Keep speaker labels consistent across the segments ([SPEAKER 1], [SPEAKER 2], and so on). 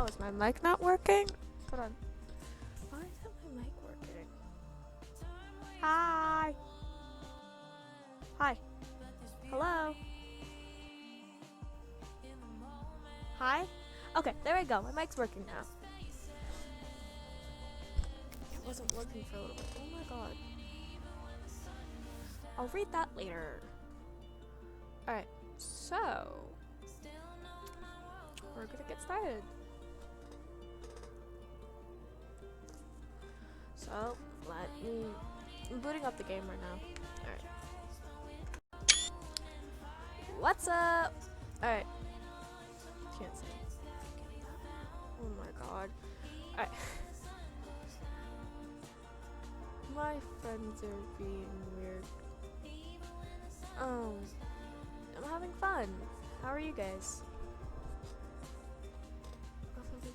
[SPEAKER 1] is my mic not working? Hold on. Why isn't my mic working? Hi! Hi. Hello? Hi? Okay, there we go. My mic's working now. It wasn't working for a little bit. Oh my god. I'll read that later. Alright, so we're gonna get started. So, I'm booting up the game right now. Alright. What's up? Alright. Can't say. Oh my god. Alright. My friends are being weird. I'm having fun. How are you guys? It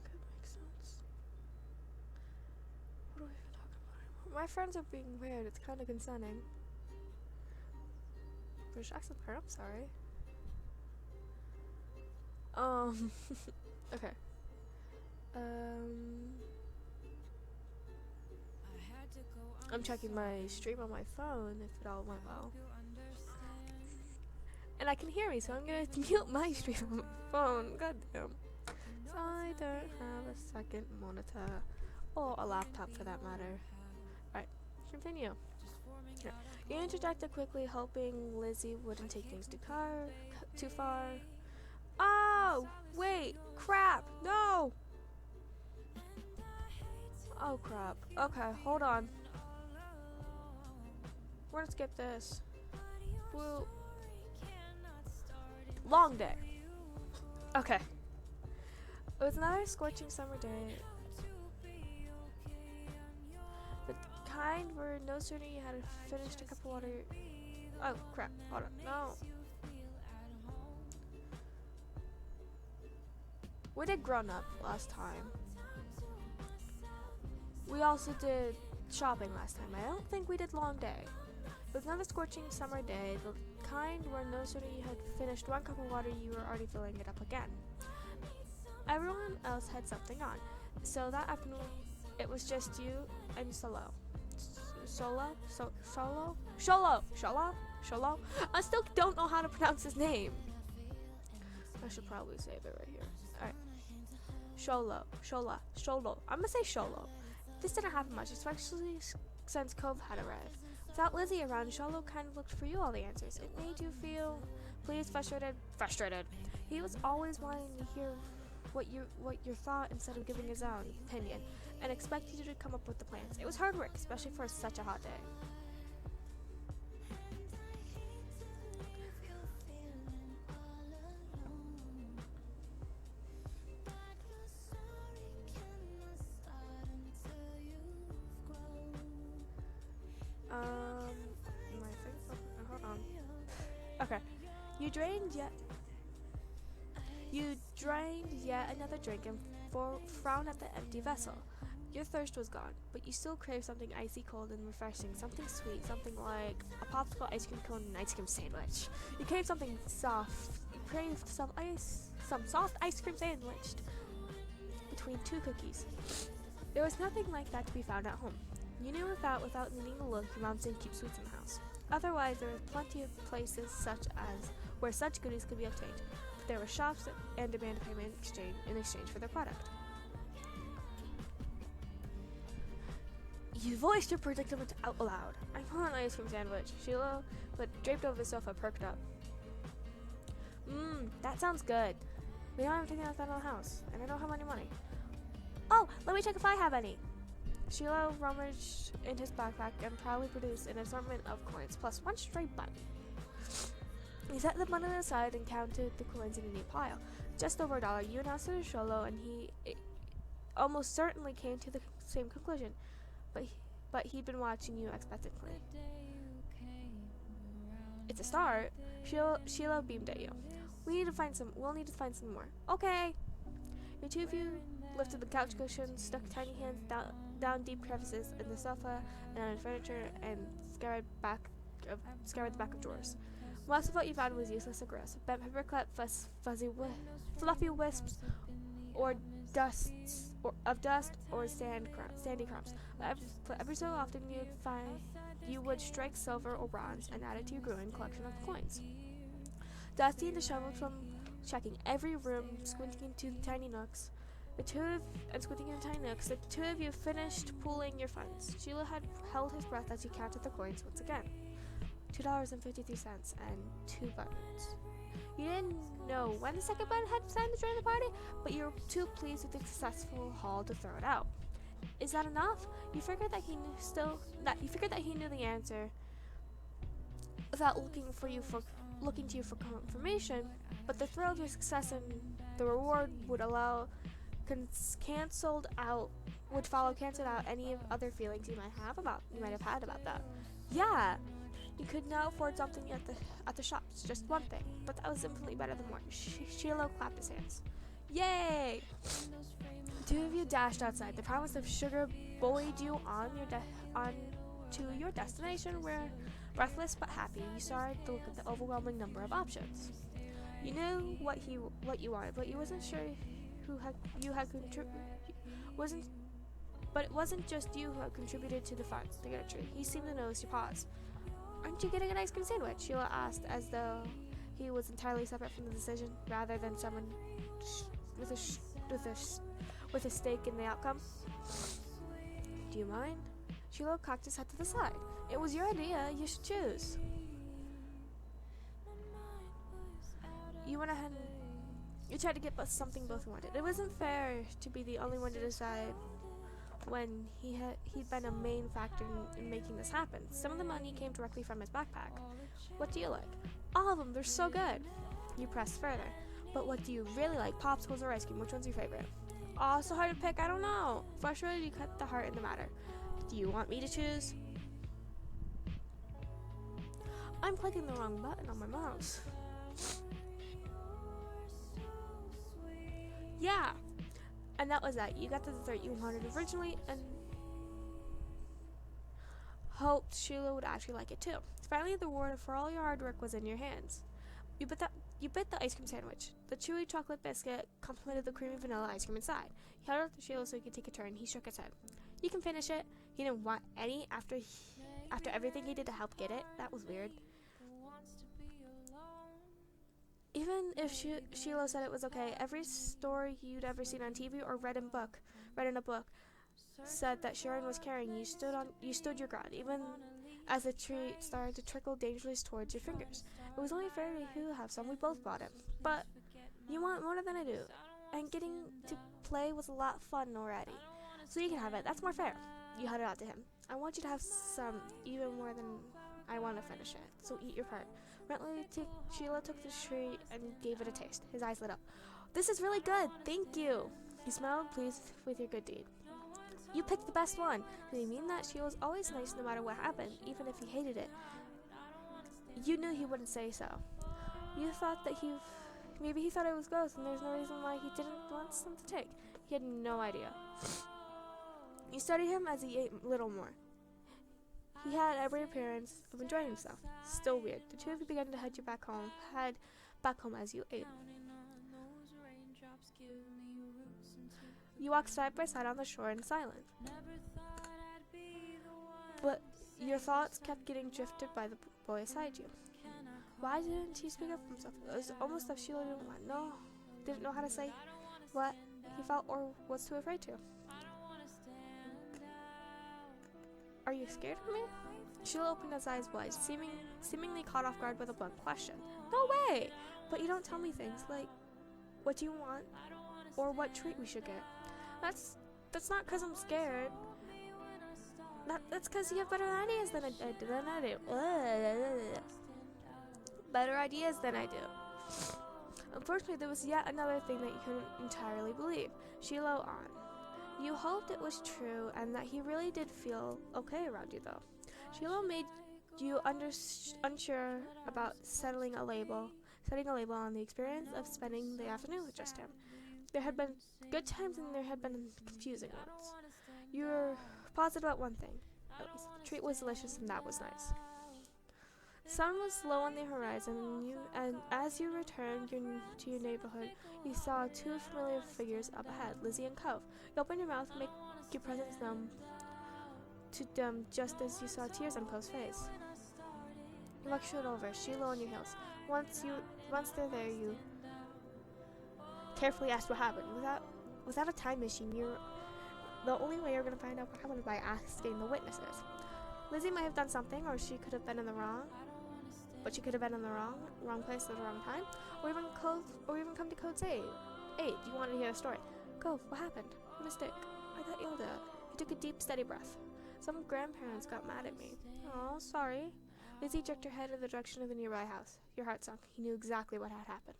[SPEAKER 1] could make sense. What do I even talk about anymore? My friends are being weird. It's kind of concerning. British accent part. I'm sorry. Okay. I'm checking my stream on my phone if it all went well. And I can hear me, so I'm gonna mute my stream on my phone. God damn. So I don't have a second monitor. Or a laptop for that matter. Alright, continue. Yeah. You interjected quickly, hoping Lizzie wouldn't take things too far. Oh! Wait! Crap! No! Oh crap. Okay, hold on. We're gonna skip this. Woo. Long day. Okay. It was another scorching summer day. The kind where no sooner you had finished a cup of water. Oh crap. Hold on. No. We did grown up last time. We also did shopping last time. I don't think we did long day. It was another scorching summer day, the kind where no sooner you had finished one cup of water, you were already filling it up again. Everyone else had something on, so that afternoon it was just you and Solo. Solo? I still don't know how to pronounce his name. I should probably save it right here. Alright. Sholo. I'm gonna say Sholo. This didn't happen much, especially since Cove had arrived. Without Lizzie around, Sholo kind of looked for you all the answers. It made you feel pleased, frustrated. He was always wanting to hear what your thought instead of giving his own opinion, and expected you to come up with the plans. It was hard work, especially for such a hot day. Hold on. Okay. You drained yet another drink and frowned at the empty vessel. Your thirst was gone, but you still craved something icy cold and refreshing, something sweet, something like a popsicle ice cream cone and ice cream sandwich. You craved something soft. You craved some soft ice cream sandwiched between two cookies. There was nothing like that to be found at home. You knew without needing to look, your mom didn't keep sweets in the house. Otherwise, there were plenty of places where such goodies could be obtained. But there were shops and demanded payment in exchange for their product. You voiced your predicament out loud. I want an ice cream sandwich. Sheila, but draped over the sofa, perked up. That sounds good. We don't have anything else out of the house, and I don't have any money. Oh, let me check if I have any. Sheila rummaged in his backpack and proudly produced an assortment of coins, plus one stray button. He set the button aside and counted the coins in a neat pile. Just over $1. You announced it to Sholo, and he almost certainly came to the same conclusion. But he'd been watching you expectantly. It's a start. Sheila beamed at you. We'll need to find some more. Okay. The two of you lifted the couch cushions, stuck tiny hands down deep crevices in the sofa and on the furniture, and scoured the back of drawers. Most of what you found was useless or gross. Bent paperclip, fluffy wisps, or dust or sandy crumbs. But every so often you would strike silver or bronze and add it to your growing collection of coins. Dusty and disheveled from checking every room, squinting into the tiny nooks, the two of you finished pooling your funds. Sheila had held his breath as he counted the coins once again. $2.53 and 2 buttons. You didn't know when the second button had signed to join the party, but you were too pleased with the successful haul to throw it out. Is that enough? You figured that he knew the answer without looking to you for confirmation, but the thrill of your success and the reward would cancel out any other feelings you might have had about that. Yeah, you could now afford something at the shops, just one thing, but that was infinitely better than more. Shiloh clapped his hands. Yay! The two of you dashed outside. The promise of sugar buoyed you on to your destination, where, breathless but happy, you started to look at the overwhelming number of options. You knew what you wanted, but you wasn't sure But it wasn't just you who had contributed to the funds to get a treat. He seemed to notice your pause. Aren't you getting an ice cream sandwich? Sheila asked, as though he was entirely separate from the decision, rather than someone with a stake in the outcome. Do you mind? Sheila cocked his head to the side. It was your idea. You should choose. You went ahead and you tried to get something both wanted. It wasn't fair to be the only one to decide when he'd been a main factor in making this happen. Some of the money came directly from his backpack. What do you like? All of them. They're so good. You pressed further. But what do you really like? Popsicles or ice cream? Which one's your favorite? Oh, so hard to pick. I don't know. Frustrated, you cut the heart in the matter. Do you want me to choose? I'm clicking the wrong button on my mouse. Yeah. And that was that. You got the dessert you wanted originally and hoped Sheila would actually like it too. Finally, the reward for all your hard work was in your hands. You bit the ice cream sandwich. The chewy chocolate biscuit complemented the creamy vanilla ice cream inside. He held it to Sheila so he could take a turn. He shook his head. You can finish it. He didn't want any after everything he did to help get it. That was weird. Even if Sheila said it was okay, every story you'd ever seen on TV or read in a book, said that Sharon was carrying you. Stood your ground, even as the treat started to trickle dangerously towards your fingers. It was only fair to you to have some. We both bought it, but you want more than I do, and getting to play was a lot of fun already. So you can have it. That's more fair. You held it out to him. I want you to have some, even more than I want to finish it. So eat your part. Sheila took the treat and gave it a taste. His eyes lit up. This is really good. Thank you. He smiled, pleased with your good deed. You picked the best one. Did he mean that? Sheila was always nice no matter what happened, even if he hated it. You knew he wouldn't say so. You thought that maybe he thought it was gross, and there's no reason why he didn't want some to take. He had no idea. You studied him as he ate a little more. He had every appearance of enjoying himself. Still weird. The two of you began to head back home as you ate. You walked side by side on the shore in silence. But your thoughts kept getting drifted by the boy beside you. Why didn't he speak up for himself? It was almost as if Sheila didn't know how to say what he felt or was too afraid to. Are you scared of me? Sheila opened his eyes wide, seemingly caught off guard with a blunt question. No way! But you don't tell me things like, what do you want? Or what treat we should get. That's not because I'm scared. That's because you have better ideas than I do. Better ideas than I do. Unfortunately, there was yet another thing that you couldn't entirely believe. Sheila on. You hoped it was true and that he really did feel okay around you, though. Sheila made you unsure about setting a label on the experience of spending the afternoon with just him. There had been good times and there had been confusing ones. You were positive about one thing. At least the treat was delicious and that was nice. Sun was low on the horizon, and as you returned to your neighborhood, you saw two familiar figures up ahead, Lizzie and Cove. You opened your mouth to make your presence known to them just as you saw tears on Cove's face. You walked straight over, she low on your heels. Once they're there, you carefully asked what happened. Without a time machine, the only way you're going to find out what happened is by asking the witnesses. Lizzie might have done something, or she could have been in the wrong. But she could have been in the wrong place at the wrong time, or even come to Code's aid. Do you want to hear the story? Cove, what happened? Mystic, I got yelled at. He took a deep, steady breath. Some grandparents got mad at me. Oh, sorry. Lizzie jerked her head in the direction of the nearby house. Your heart sunk. He knew exactly what had happened.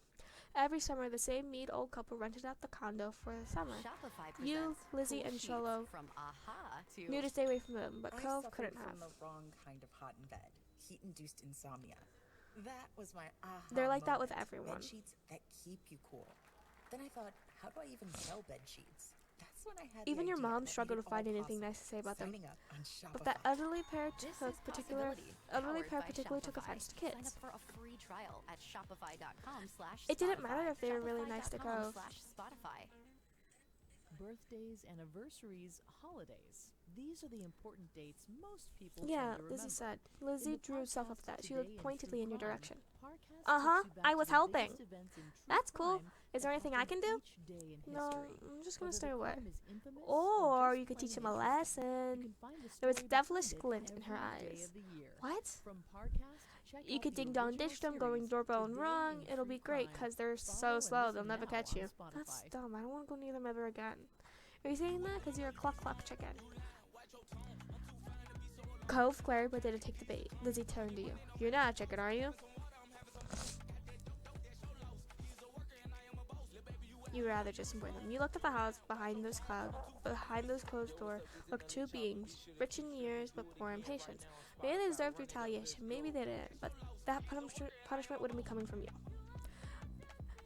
[SPEAKER 1] Every summer, the same mean old couple rented out the condo for the summer. You, Lizzie, and Sholo knew to stay away from them, but Cove couldn't have.
[SPEAKER 2] The wrong kind of hot in bed. Heat-induced insomnia. That was my aha.
[SPEAKER 1] They're like that with
[SPEAKER 2] moment.
[SPEAKER 1] everyone.
[SPEAKER 2] Bed sheets that keep you cool. Then I thought, how do I even sell bed sheets? That's when I had
[SPEAKER 1] Even
[SPEAKER 2] the
[SPEAKER 1] your
[SPEAKER 2] idea
[SPEAKER 1] mom
[SPEAKER 2] that
[SPEAKER 1] struggled to
[SPEAKER 2] made it
[SPEAKER 1] find
[SPEAKER 2] all
[SPEAKER 1] anything nice to say about them.
[SPEAKER 2] signing up on
[SPEAKER 1] But that
[SPEAKER 2] Shopify.
[SPEAKER 1] elderly pair particularly took offense to
[SPEAKER 3] Sign
[SPEAKER 1] kids.
[SPEAKER 3] up for a free trial at shopify.com/Spotify.
[SPEAKER 1] It didn't matter if they were really nice to Cove.
[SPEAKER 3] Spotify.
[SPEAKER 4] Birthdays, anniversaries, holidays. These are the important dates most people
[SPEAKER 1] Yeah,
[SPEAKER 4] tend to
[SPEAKER 1] Lizzie
[SPEAKER 4] remember.
[SPEAKER 1] said.
[SPEAKER 4] In
[SPEAKER 1] Lizzie
[SPEAKER 4] the
[SPEAKER 1] drew herself up
[SPEAKER 4] podcast
[SPEAKER 1] that. She
[SPEAKER 4] Today
[SPEAKER 1] looked
[SPEAKER 4] in
[SPEAKER 1] pointedly
[SPEAKER 4] True
[SPEAKER 1] in your
[SPEAKER 4] Crime,
[SPEAKER 1] direction.
[SPEAKER 4] Parcast
[SPEAKER 1] Uh-huh,
[SPEAKER 4] takes you back
[SPEAKER 1] I
[SPEAKER 4] to
[SPEAKER 1] was
[SPEAKER 4] the
[SPEAKER 1] helping.
[SPEAKER 4] biggest events in true
[SPEAKER 1] That's cool.
[SPEAKER 4] crime
[SPEAKER 1] Is there
[SPEAKER 4] that
[SPEAKER 1] anything I can
[SPEAKER 4] happen
[SPEAKER 1] do?
[SPEAKER 4] each day in
[SPEAKER 1] No,
[SPEAKER 4] history.
[SPEAKER 1] I'm just gonna
[SPEAKER 4] Whether
[SPEAKER 1] stay
[SPEAKER 4] the
[SPEAKER 1] away.
[SPEAKER 4] crime is infamous
[SPEAKER 1] Or
[SPEAKER 4] just
[SPEAKER 1] you could teach
[SPEAKER 4] plain
[SPEAKER 1] him a
[SPEAKER 4] interesting, you
[SPEAKER 1] lesson.
[SPEAKER 4] can find the
[SPEAKER 1] There was a
[SPEAKER 4] story
[SPEAKER 1] devilish
[SPEAKER 4] behind it
[SPEAKER 1] glint in her
[SPEAKER 4] every day
[SPEAKER 1] eyes.
[SPEAKER 4] of the year.
[SPEAKER 1] What?
[SPEAKER 4] From Parcast, check
[SPEAKER 1] You
[SPEAKER 4] out
[SPEAKER 1] could
[SPEAKER 4] the
[SPEAKER 1] ding dong
[SPEAKER 4] original
[SPEAKER 1] ditch them going
[SPEAKER 4] series,
[SPEAKER 1] doorbell and
[SPEAKER 4] Today
[SPEAKER 1] wrong.
[SPEAKER 4] in
[SPEAKER 1] It'll
[SPEAKER 4] True
[SPEAKER 1] be great
[SPEAKER 4] Crime.
[SPEAKER 1] because they're so
[SPEAKER 4] Follow and
[SPEAKER 1] slow they'll
[SPEAKER 4] listen
[SPEAKER 1] never
[SPEAKER 4] now
[SPEAKER 1] catch
[SPEAKER 4] on
[SPEAKER 1] you.
[SPEAKER 4] Spotify.
[SPEAKER 1] That's dumb. I don't want to go near them ever again. Are you saying that because you're a cluck cluck chicken? Cove glared but didn't take the bait. Lizzie turned to you. You're not a chicken, are you? You rather just avoid them. You looked at the house behind those closed doors, looked two beings, rich in years but poor in patience. Maybe they deserved retaliation, maybe they didn't, but that punishment wouldn't be coming from you.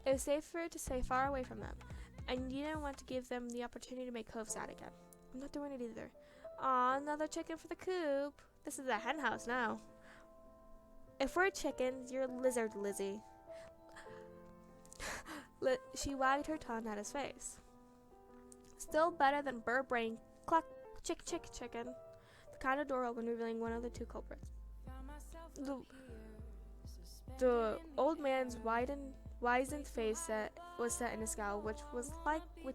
[SPEAKER 1] It was safer to stay far away from them, and you didn't want to give them the opportunity to make Cove sad again. I'm not doing it either. Aw, another chicken for the coop. This is a hen house now. If we're chickens, you're a lizard, Lizzie. She wagged her tongue at his face. Still better than burr-brain, cluck, chicken. The condo door opened, revealing one of the two culprits. The old man's wizened face was set in a scowl, which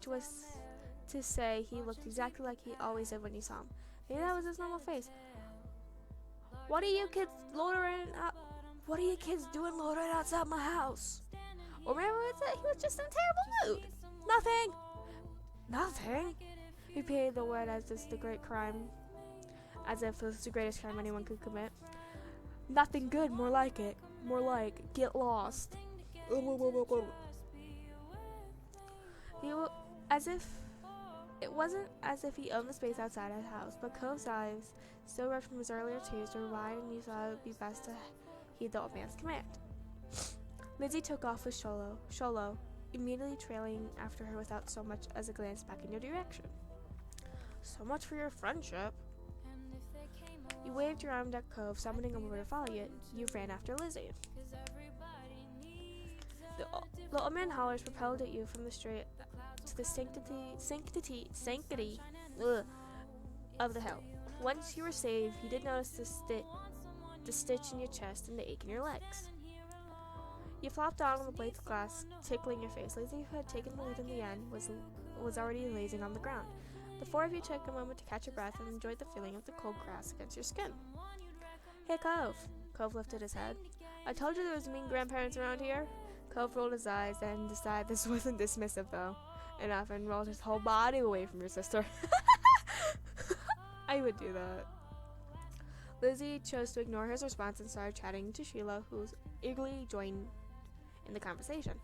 [SPEAKER 1] was to say he looked exactly like he always did when you saw him. Maybe that was his normal face. What are you kids doing loitering outside my house? Or maybe he was just in a terrible mood. Nothing. He repeated the word as if it's the great crime, as if it was the greatest crime anyone could commit. Nothing good, more like it. More like, get lost. It wasn't as if he owned the space outside his house, but Cove's eyes, still red from his earlier tears, were wide, and you thought it would be best to heed the old man's command. Lizzie took off with Sholo, immediately trailing after her without so much as a glance back in your direction. So much for your friendship. You waved your arm at Cove, summoning him over to follow you. You ran after Lizzie. The old man hollers propelled at you from the street to the sanctity of the hill. Once you were saved, you did notice the stitch in your chest and the ache in your legs. You flopped down on the blades of glass, tickling your face. Lizzie, who had taken the lead in the end, was already lazing on the ground. The four of you took a moment to catch your breath and enjoyed the feeling of the cold grass against your skin. Hey, Cove. Cove lifted his head. I told you there was mean grandparents around here. Cove rolled his eyes and decided this wasn't dismissive, though. Enough, and rolled his whole body away from your sister. I would do that. Lizzie chose to ignore his response and started chatting to Sheila, who eagerly joined in the conversation.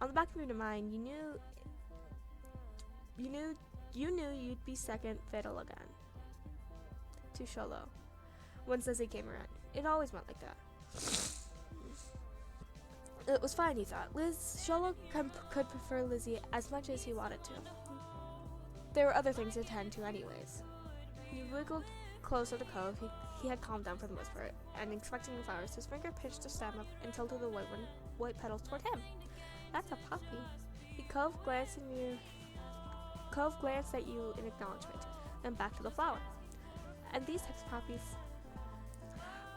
[SPEAKER 1] On the back of your mind, you knew you'd be second fiddle again to Sholo once Lizzie came around. It always went like that. It was fine, he thought. Sholo could prefer Lizzie as much as he wanted to. There were other things to attend to anyways. You wiggled closer to Cove, he had calmed down for the most part, and expecting the flowers, his finger pinched the stem up and tilted the white petals toward him. That's a puppy. Cove glanced at you in acknowledgement, then back to the flower. And these types of poppies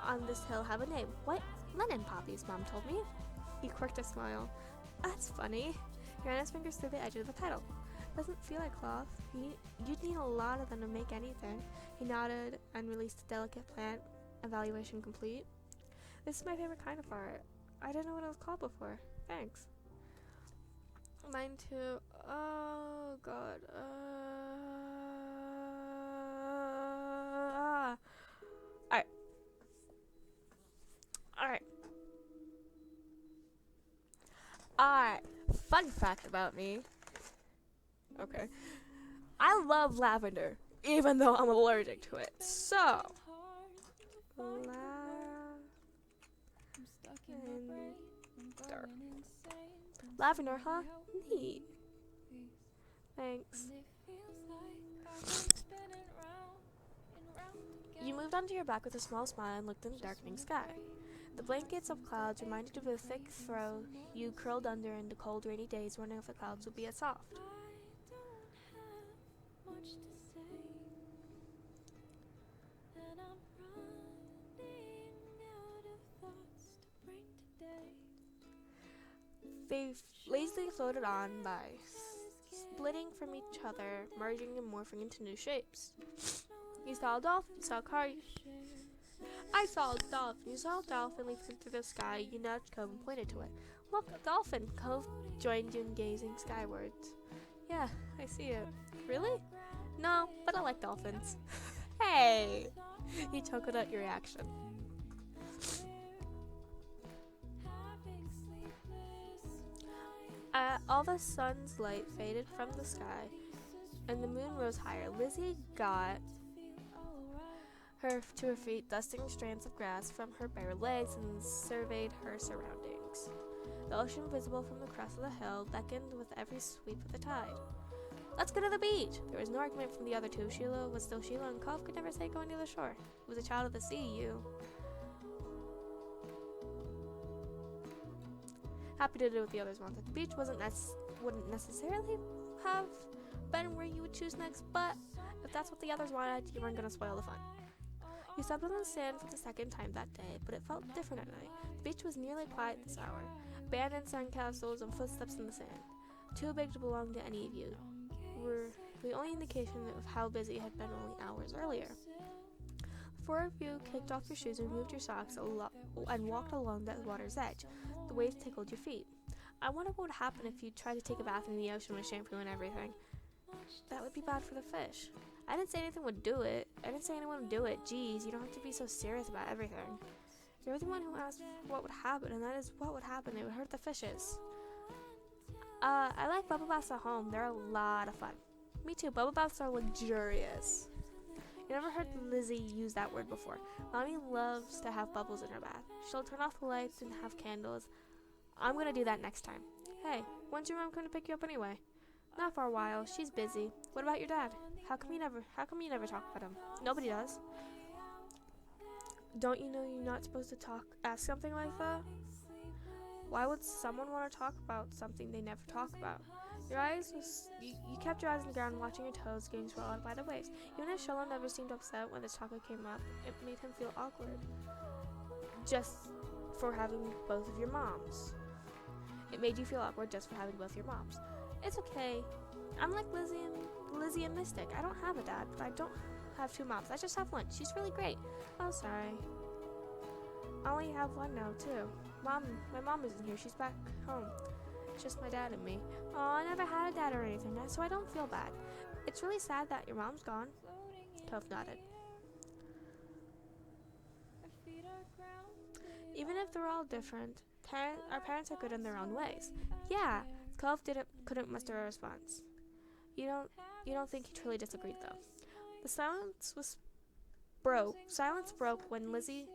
[SPEAKER 1] on this hill have a name. White linen poppies, Mom told me. He quirked a smile. That's funny. He ran his fingers through the edge of the petal. Doesn't feel like cloth. You'd need a lot of them to make anything. He nodded and released a delicate plant. Evaluation complete. This is my favorite kind of art. I didn't know what it was called before. Thanks. Mine too. Oh god. Alright. Fun fact about me. Okay. I love lavender, even though I'm allergic to it. So, lavender. Lavender, huh? Neat. Thanks. You moved onto your back with a small smile and looked in the darkening sky. The blankets of clouds reminded you of the thick throw you curled under in the cold, rainy days, wondering if the clouds would be as soft. They lazily floated on by, splitting from each other, merging and morphing into new shapes. You saw a dolphin, you saw a car. I saw a dolphin. You saw a dolphin leaping through the sky. You nudged Cove and pointed to it. Look, a dolphin. Cove joined you in gazing skywards. Yeah, I see it. Really? No, but I like dolphins. Hey! He chuckled at your reaction. All the sun's light faded from the sky, and the moon rose higher. Lizzie got her to her feet, dusting strands of grass from her bare legs, and surveyed her surroundings. The ocean, visible from the crest of the hill, beckoned with every sweep of the tide. Let's go to the beach! There was no argument from the other two. Sheila was still Sheila, and Cove could never say going to the shore. He was a child of the sea, you. Happy to do what the others wanted. The beach wouldn't necessarily have been where you would choose next, but if that's what the others wanted, you weren't going to spoil the fun. You stepped on the sand for the second time that day, but it felt different at night. The beach was nearly quiet this hour. Abandoned sandcastles and footsteps in the sand, too big to belong to any of you, were the only indication of how busy it had been only hours earlier. The four of you kicked off your shoes, removed your socks, and walked along the water's edge. The waves tickled your feet. I wonder what would happen if you tried to take a bath in the ocean with shampoo and everything. That would be bad for the fish. I didn't say anything would do it. I didn't say anyone would do it. Jeez, you don't have to be so serious about everything. You're the one who asked what would happen, and that is what would happen. It would hurt the fishes. I like bubble baths at home. They're a lot of fun. Me too. Bubble baths are luxurious. You never heard Lizzie use that word before. Mommy loves to have bubbles in her bath. She'll turn off the lights and have candles. I'm gonna do that next time. Hey, when's your mom going to pick you up anyway? Not for a while. She's busy. What about your dad? How come you never talk about him? Nobody does. Don't you know you're not supposed to ask something like that? Why would someone want to talk about something they never talk about? You kept your eyes on the ground, watching your toes getting swallowed by the waves. Even if Sheldon never seemed upset when this topic came up, it made him feel awkward. Just for having both of your moms. It made you feel awkward just for having both your moms. It's okay. I'm like Lizzie and Mystic. I don't have a dad, but I don't have two moms. I just have one. She's really great. Oh, sorry. I only have one now, too. My mom isn't here. She's back home. It's just my dad and me. Oh, I never had a dad or anything, so I don't feel bad. It's really sad that your mom's gone. Cove nodded. Even if they're all different, our parents are good in their own ways. Yeah, Cove couldn't muster a response. You don't think he truly disagreed, though. The silence broke when Lizzie,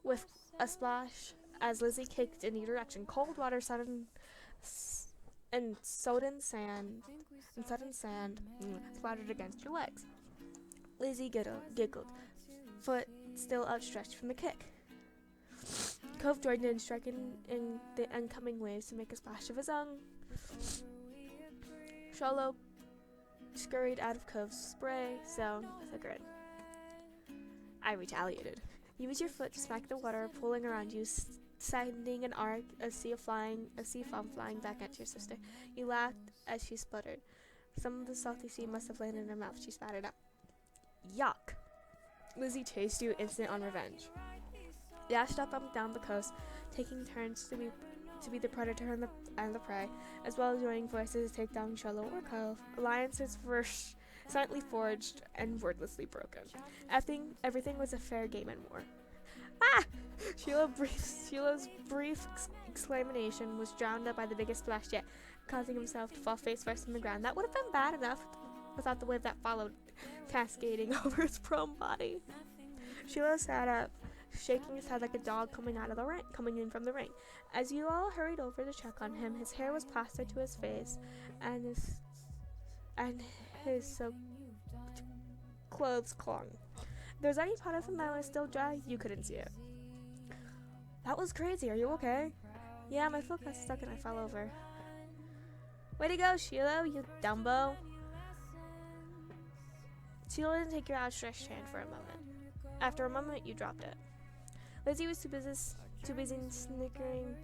[SPEAKER 1] with a splash, as Lizzie kicked in either direction, cold water, sudden sand splattered against your legs. Lizzie giggled, foot still outstretched from the kick. Cove joined in, striking in the incoming waves to make a splash of his own. Sholo scurried out of Cove's spray zone with a grin. I retaliated. You used your foot to smack the water pulling around you, sending an arc, a sea of foam flying back at your sister. You laughed as she spluttered. Some of the salty sea must have landed in her mouth. She spat it out. Yuck! Lizzie chased you, instant on revenge. Dashed up and down the coast, taking turns to be the predator and the prey, as well as joining forces to take down Sholo or Cove. Alliances were silently forged and wordlessly broken. Everything was a fair game and more. Ah! Sheila's brief exclamation was drowned out by the biggest splash yet, causing himself to fall face first on the ground. That would have been bad enough without the wave that followed, cascading over his prone body. Sheila sat up, shaking his head like a dog coming in from the rain. As you all hurried over to check on him, his hair was plastered to his face, and his soaked clothes clung. If there was any part of him that was still dry, you couldn't see it. That was crazy. Are you okay? Yeah, my foot got stuck and I fell over. Way to go, Sheila, you dumbo. Sheila didn't take your outstretched hand for a moment. After a moment, you dropped it. Lizzie was too busy snickering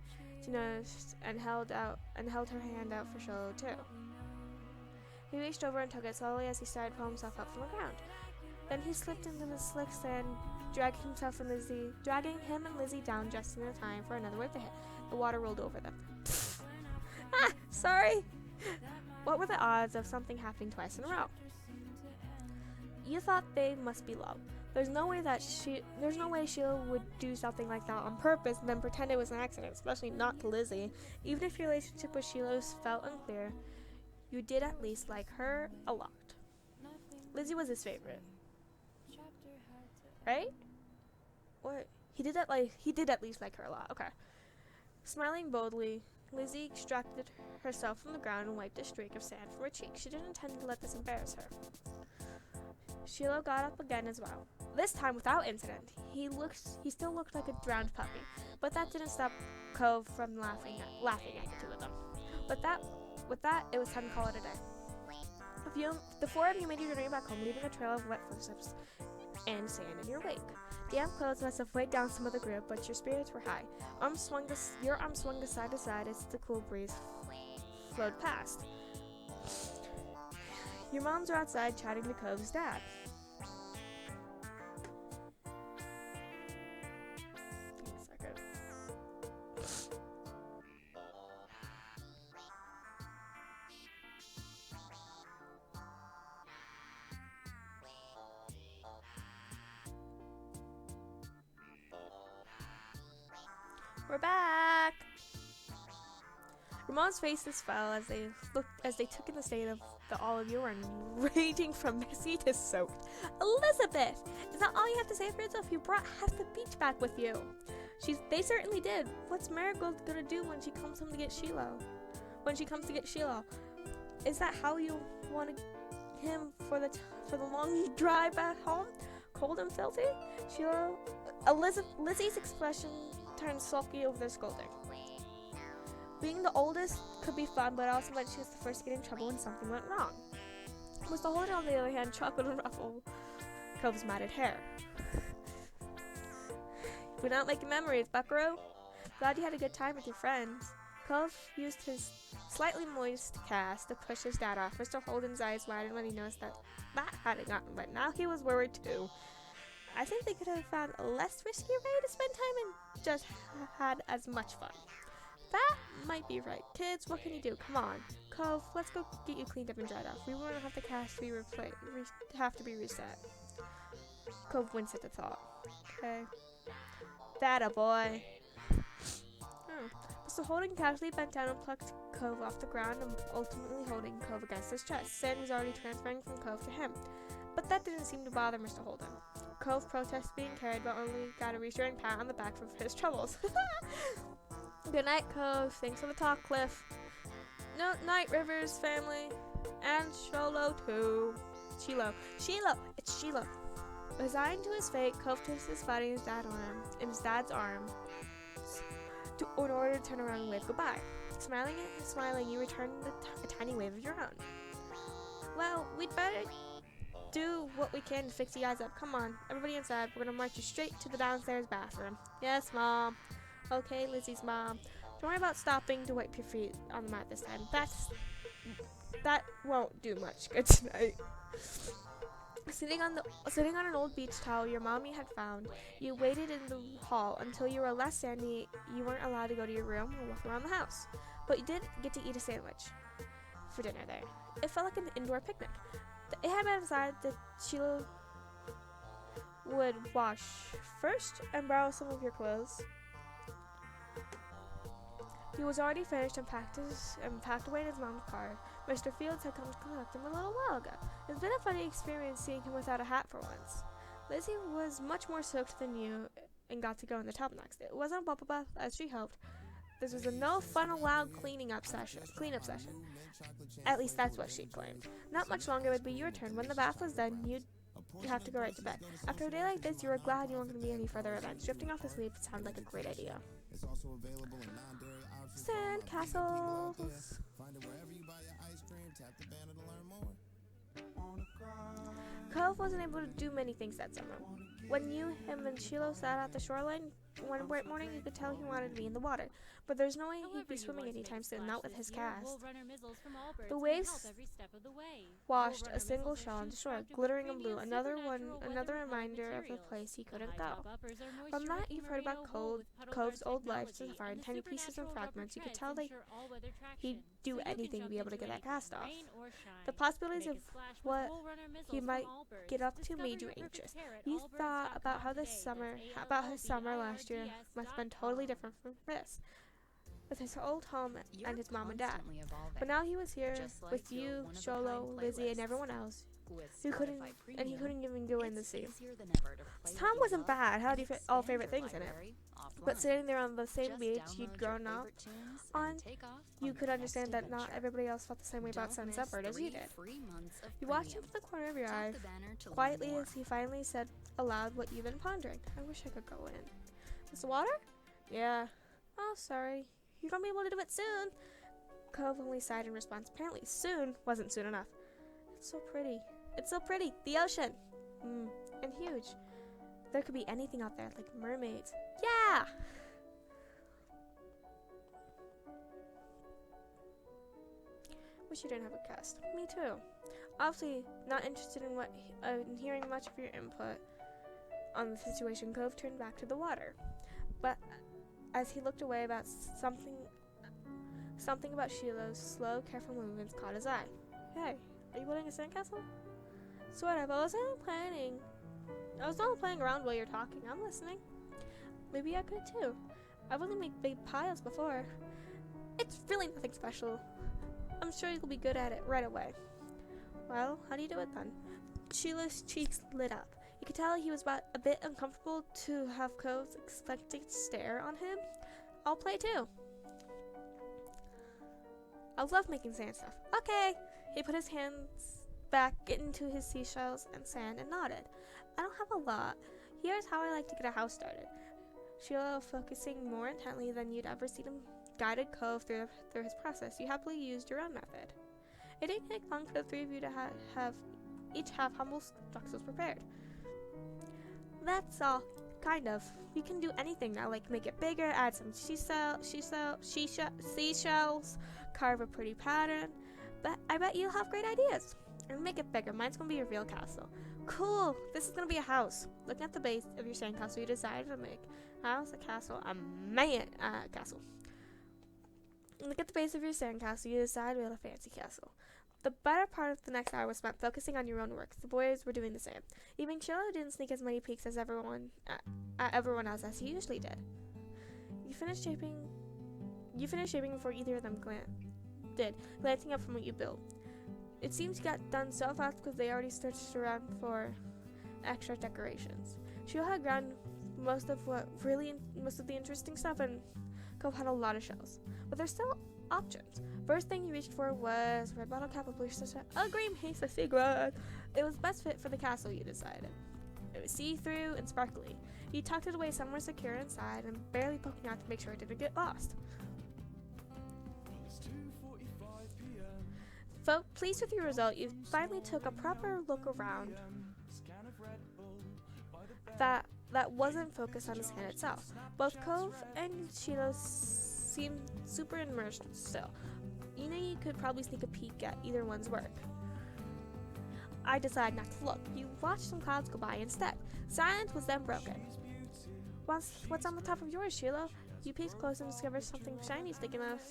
[SPEAKER 1] to notice and held her hand out for Sholo too. He reached over and took it slowly as he started to pull himself up from the ground. Then he slipped into the slick sand, dragging him and Lizzie down just in time for another wave to hit. The water rolled over them. Ah, sorry. What were the odds of something happening twice in a row? You thought they must be low. There's no way Sheila would do something like that on purpose and then pretend it was an accident, especially not to Lizzie. Even if your relationship with Sheila felt unclear, you did at least like her a lot. Lizzie was his favorite. Right? What? He did at least like her a lot. Okay. Smiling boldly, Lizzie extracted herself from the ground and wiped a streak of sand from her cheek. She didn't intend to let this embarrass her. Sheila got up again as well. This time without incident. He still looked like a drowned puppy, but that didn't stop Cove from laughing at the two of them. With that, it was time to call it a day. The four of you made your journey back home, leaving a trail of wet footsteps and sand in your wake. Damp clothes must have weighed down some of the group, but your spirits were high. Your arms swung side to side as the cool breeze flowed past. Your moms are outside chatting to Cove's dad. Give me a second. We're back! Ramon's faces fell as they took in the state of the all of you were raging from messy to soaked. Elizabeth! Is that all you have to say for yourself? You brought half the beach back with you. They certainly did. What's Marigold gonna do when she comes home to get Sheila? Is that how you want him for the long drive back home? Cold and filthy? Lizzie's expression turned sulky over their scolding. Being the oldest could be fun, but also meant she was the first to get in trouble when something went wrong. Mr. Holden, on the other hand, chuckled and ruffled Cove's matted hair. We're not making memories, buckaroo. Glad you had a good time with your friends. Cove used his slightly moist cast to push his dad off. Mr. Holden's eyes widened when he noticed that hadn't gotten, but now he was worried too. I think they could have found a less risky way to spend time and just had as much fun. That might be right. Kids, what can you do? Come on. Cove, let's go get you cleaned up and dried off. We won't have the cash have to be reset. Cove winced at the thought. Okay. That a boy. Mr. Holden casually bent down and plucked Cove off the ground and ultimately holding Cove against his chest. Sand was already transferring from Cove to him. But that didn't seem to bother Mr. Holden. Cove protested being carried, but only got a reassuring pat on the back for his troubles. Good night, Cove. Thanks for the talk, Cliff. No night, Rivers family. And Sholo, too. Sheila. It's Sheila. Resigned to his fate, Cove twists his body in his dad's arm in order to turn around and wave goodbye. Smiling, you return a tiny wave of your own. Well, we'd better do what we can to fix you guys up. Come on, everybody inside. We're gonna march you straight to the downstairs bathroom. Yes, Mom. Okay, Lizzie's mom. Don't worry about stopping to wipe your feet on the mat this time. That won't do much good tonight. Sitting on an old beach towel your mommy had found, you waited in the hall until you were less sandy. You weren't allowed to go to your room or walk around the house, but you did get to eat a sandwich for dinner there. It felt like an indoor picnic. It had been decided that Sheila would wash first and borrow some of your clothes. He was already finished and packed away in his mom's car. Mr. Fields had come to collect him a little while ago. It's been a funny experience seeing him without a hat for once. Lizzie was much more soaked than you and got to go in the tub next. It wasn't a bubble bath as she hoped. This was a no fun allowed cleanup session. At least that's what she claimed. Not much longer would be your turn. When the bath was done, you'd have to go right to bed. After a day like this, you were glad you weren't going to be any further events. Drifting off to sleep sounded like a great idea. Sand castles. Cove wasn't able to do many things that summer. When him and Sheila sat at the shoreline one bright morning, you could tell he wanted to be in the water. But there's no way he'd be swimming anytime soon, not with his cast. The waves washed a single shell onto shore, glittering in blue, another reminder of a place he couldn't go. From that, you've heard about Cove's old life so far in tiny pieces and fragments. You could tell he'd do anything to be able to get that cast off. The possibilities of what he might get up to made you anxious. You thought about his summer last year must have been totally different from this, with his old home and his mom and dad. But now he was here with you, Sholo, Lizzie, and everyone else. He couldn't even go in the sea. This time wasn't bad. How do you fit all favorite things in it? But sitting there on the same beach you'd grown up on, you could understand that not everybody else felt the same way about Sunset Bird as you did. You watched him from the corner of your eye, quietly, as he finally said aloud what you've been pondering. I wish I could go in. Is the water? Yeah. Oh, sorry. You're gonna be able to do it soon. Cove only sighed in response. Apparently soon wasn't soon enough. It's so pretty. It's so pretty. The ocean. And huge. There could be anything out there, like mermaids. Yeah! Wish you didn't have a cast. Me too. Obviously, not interested in hearing much of your input on the situation. Cove turned back to the water. But as he looked away, about something about Sheila's slow, careful movements caught his eye. Hey, are you building a sandcastle? Sort of. I was only playing around while you're talking. I'm listening. Maybe I could too. I've only made big piles before. It's really nothing special. I'm sure you'll be good at it right away. Well, how do you do it then? Sheila's cheeks lit up. You could tell he was a bit uncomfortable to have Cove's expectant stare on him. I'll play too. I love making sand stuff. Okay. He put his hands back into his seashells and sand and nodded. I don't have a lot. Here's how I like to get a house started. Sheila, focusing more intently than you'd ever seen him, guided Cove through his process. You happily used your own method. It didn't take long for the three of you to each have humble structures prepared. That's all, kind of. You can do anything now, like make it bigger, add some seashells, carve a pretty pattern. But I bet you'll have great ideas. And make it bigger. Mine's gonna be your real castle. Cool. This is gonna be a house. Looking at the base of your sandcastle, you decided to make a house, a castle, castle. Look at the base of your sandcastle. You decided to build a fancy castle. The better part of the next hour was spent focusing on your own work. The boys were doing the same. Even Sheila didn't sneak as many peeks as everyone else as he usually did. You finished shaping before either of them glancing up from what you built. It seems you got done so fast because they already searched around for extra decorations. Sheila had ground most of the interesting stuff, and Cove had a lot of shells. But there's still options. First thing he reached for was red bottle cap, a blue sachet, a green piece of secret. it was best fit for the castle, you decided. It was see-through and sparkly. You tucked it away somewhere secure inside and barely poking out to make sure it didn't get lost. Pleased with your result, you finally took a proper look around that wasn't focused on the sand itself. Both Cove and Shiloh seemed super immersed still. You know you could probably sneak a peek at either one's work. I decided not to look. You watched some clouds go by instead. Silence was then broken. What's on the top of yours, Shiloh? You peeked close and discovered something shiny sticking out of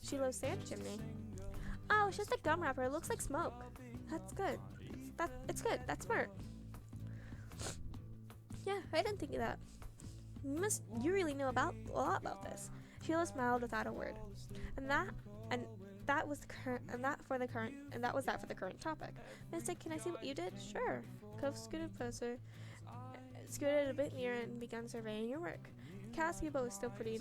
[SPEAKER 1] Shiloh's sand chimney. Oh, it's just a gum wrapper. It looks like smoke. That's good. It's good. That's smart. Yeah, I didn't think of that. You really know a lot about this. Sheila smiled without a word. And that was for the current topic. Mystic, can I see what you did? Sure. Cove scooted closer, scooted a bit nearer, and began surveying your work. The castle boat was still pretty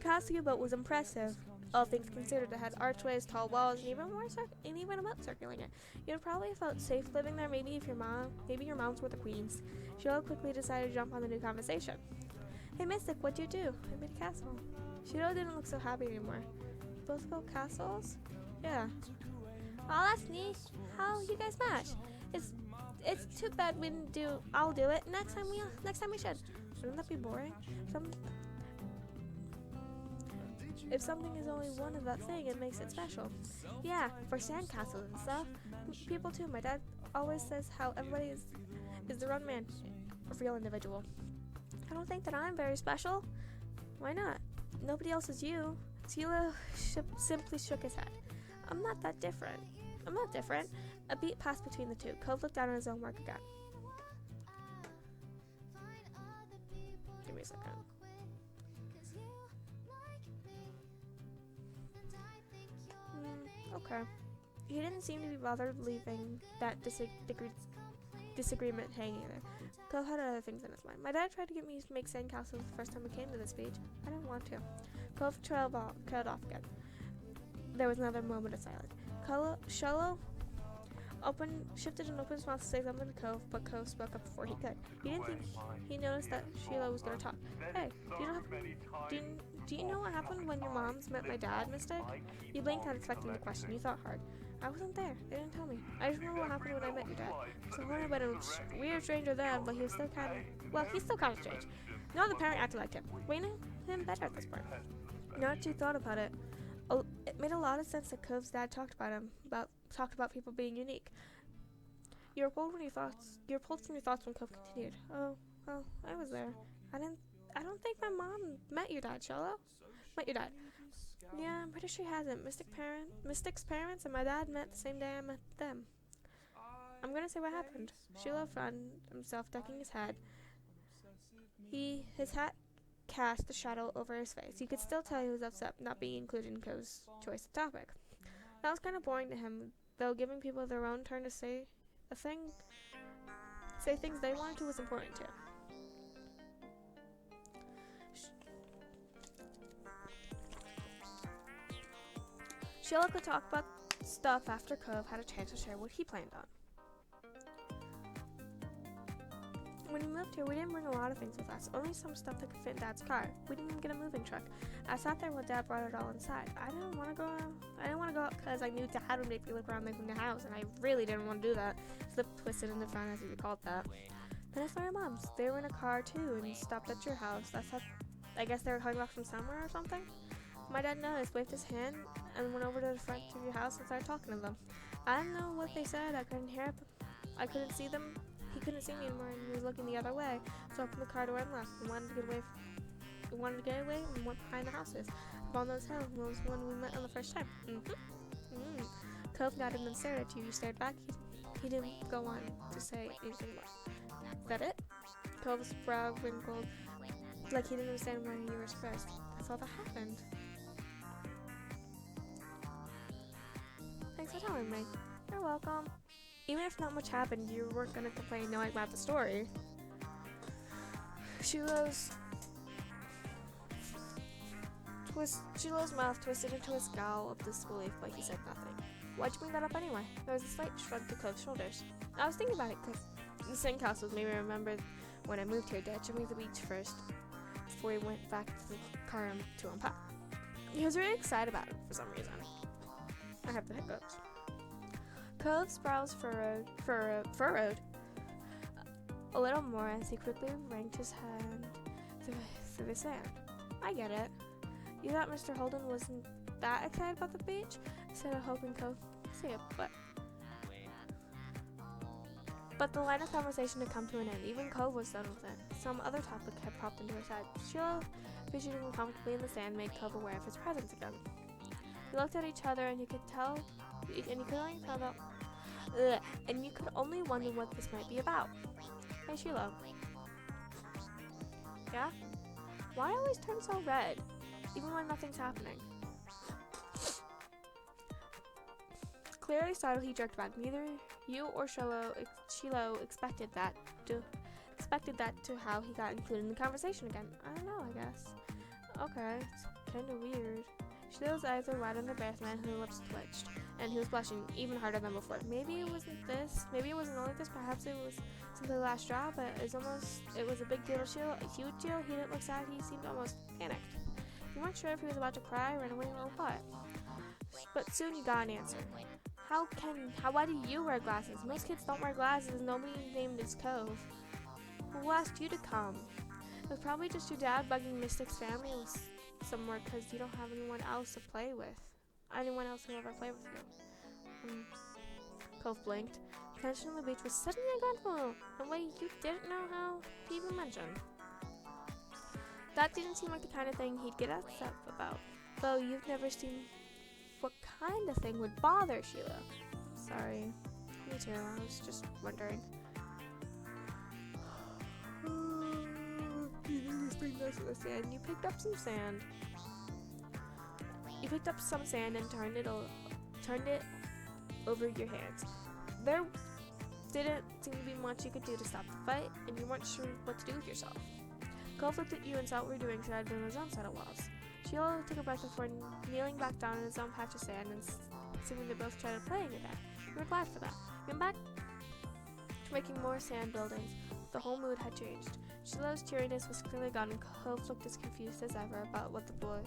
[SPEAKER 1] castle boat was impressive. All things considered, it had archways, tall walls, and even a moat circling it. You'd probably felt safe living there. Maybe your moms were the queens. Sheila quickly decided to jump on the new conversation. Hey, Mystic, what'd you do? I made a castle. Sheila didn't look so happy anymore. Both built castles? Yeah. Oh, that's neat. How you guys match? It's too bad we didn't do. I'll do it next time we should. Shouldn't that be boring? If something is only one of that thing, it makes it special. Yeah, for sandcastles and stuff. People too. My dad always says how everybody is their own man, a real individual. I don't think that I'm very special. Why not? Nobody else is you. Sheila simply shook his head. I'm not that different. I'm not different. A beat passed between the two. Cove looked down at his own work again. Give me a second. Okay. He didn't seem to be bothered leaving that disagreement hanging there. Cove had other things in his mind. My dad tried to get me to make sandcastles the first time we came to this beach. I didn't want to. Cove trailed off again. There was another moment of silence. Shiloh shifted an open mouth to say something to Cove, but Cove spoke up before he could. He didn't think he noticed that Sheila was going to talk. Hey, do you know what happened when your moms met my dad, Mystic? You blinked, not expecting the question. You thought hard. I wasn't there. They didn't tell me. I just remember what happened when I met your dad. So I wondered about a weird stranger then, but he was still he's still kind of strange. No other parent acted like him. We knew him better at this point. Now that you thought about it, it made a lot of sense that Cove's dad talked about people being unique. You were pulled from your thoughts when Cove continued. Oh, well, I was there. I don't think my mom met your dad, Shiloh. Met your dad. Yeah, I'm pretty sure he hasn't. Mystic's parents and my dad met the same day I met them. I'm gonna say what happened. Shiloh frowned himself, ducking his head. His hat cast a shadow over his face. You could still tell he was upset not being included in Cove's choice of topic. That was kind of boring to him, though giving people their own turn to say things they wanted to was important too. Sheila could talk about stuff after Cove had a chance to share what he planned on. When we moved here, we didn't bring a lot of things with us, only some stuff that could fit in Dad's car. We didn't even get a moving truck. I sat there while Dad brought it all inside. I didn't want to go out because I knew Dad would make me look around leaving the house, and I really didn't want to do that. Slip twisted in the front, as you recalled that. Then I saw your moms. They were in a car too and stopped at your house. I guess they were coming back from somewhere or something. My dad noticed, waved his hand, and went over to the front of your house and started talking to them. I didn't know what they said. I couldn't hear it. I couldn't see them. He couldn't see me anymore, and he was looking the other way. So I opened the car door and left. We wanted to get away and went behind the houses. Up on those hills was when we met on the first time. Cove nodded and stared at you. You stared back. He didn't go on to say anything more. Is that it? Cove's brow wrinkled like he didn't understand why you were surprised. That's all that happened. Thanks for telling me. You're welcome. Even if not much happened, you weren't gonna complain knowing about the story. Sheila's mouth twisted into a scowl of disbelief, but he said nothing. Why'd you bring that up anyway? There was a slight shrug to Cove's shoulders. I was thinking about it because the sandcastles made me remember when I moved here, Dad took me to the beach first before we went back to the car to unpack. He was really excited about it for some reason. I have the hiccups. Cove's brows furrowed a little more as he quickly ranked his hand through the sand. I get it. You thought Mr. Holden wasn't that excited about the beach? Instead of hoping Cove see it, but the line of conversation had come to an end. Even Cove was done with it. Some other topic had popped into his head. Sheila, fidgeting comfortably in the sand, made Cove aware of his presence again. They looked at each other, and you could only wonder what this might be about. Hey, Sheila. Yeah? Why always turn so red, even when nothing's happening? Clearly startled, he jerked back. Neither you or Shiloh expected that to how he got included in the conversation again. I don't know, I guess. Okay, it's kind of weird. Shiloh's eyes were wide on the Bearman, whose lips twitched, and he was blushing even harder than before. Maybe it wasn't only this, perhaps it was simply the last straw, but it was a big deal to Shiloh, a huge deal. He didn't look sad, he seemed almost panicked. You weren't sure if he was about to cry, run away, or what. But soon you got an answer. Why do you wear glasses? Most kids don't wear glasses, nobody named is Cove. Who asked you to come? It was probably just your dad bugging Mystic's family somewhere because you don't have anyone else to play with. Anyone else who ever played with you. Cove blinked. Tension on the beach was suddenly uncomfortable in a way you didn't know how to even mention. That didn't seem like the kind of thing he'd get upset about, though you've never seen what kind of thing would bother Sheila. Sorry. Me too, I was just wondering. You picked up some sand. You picked up some sand and turned it over your hands. There didn't seem to be much you could do to stop the fight, and you weren't sure what to do with yourself. Cove looked at you and saw what we were doing, side on his own set of walls. Sheila took a breath before kneeling back down in his own patch of sand and assuming they both tried playing again. We were glad for that. We went back to making more sand buildings. The whole mood had changed. Sheila's cheeriness was clearly gone, and Cove looked as confused as ever about what the boy.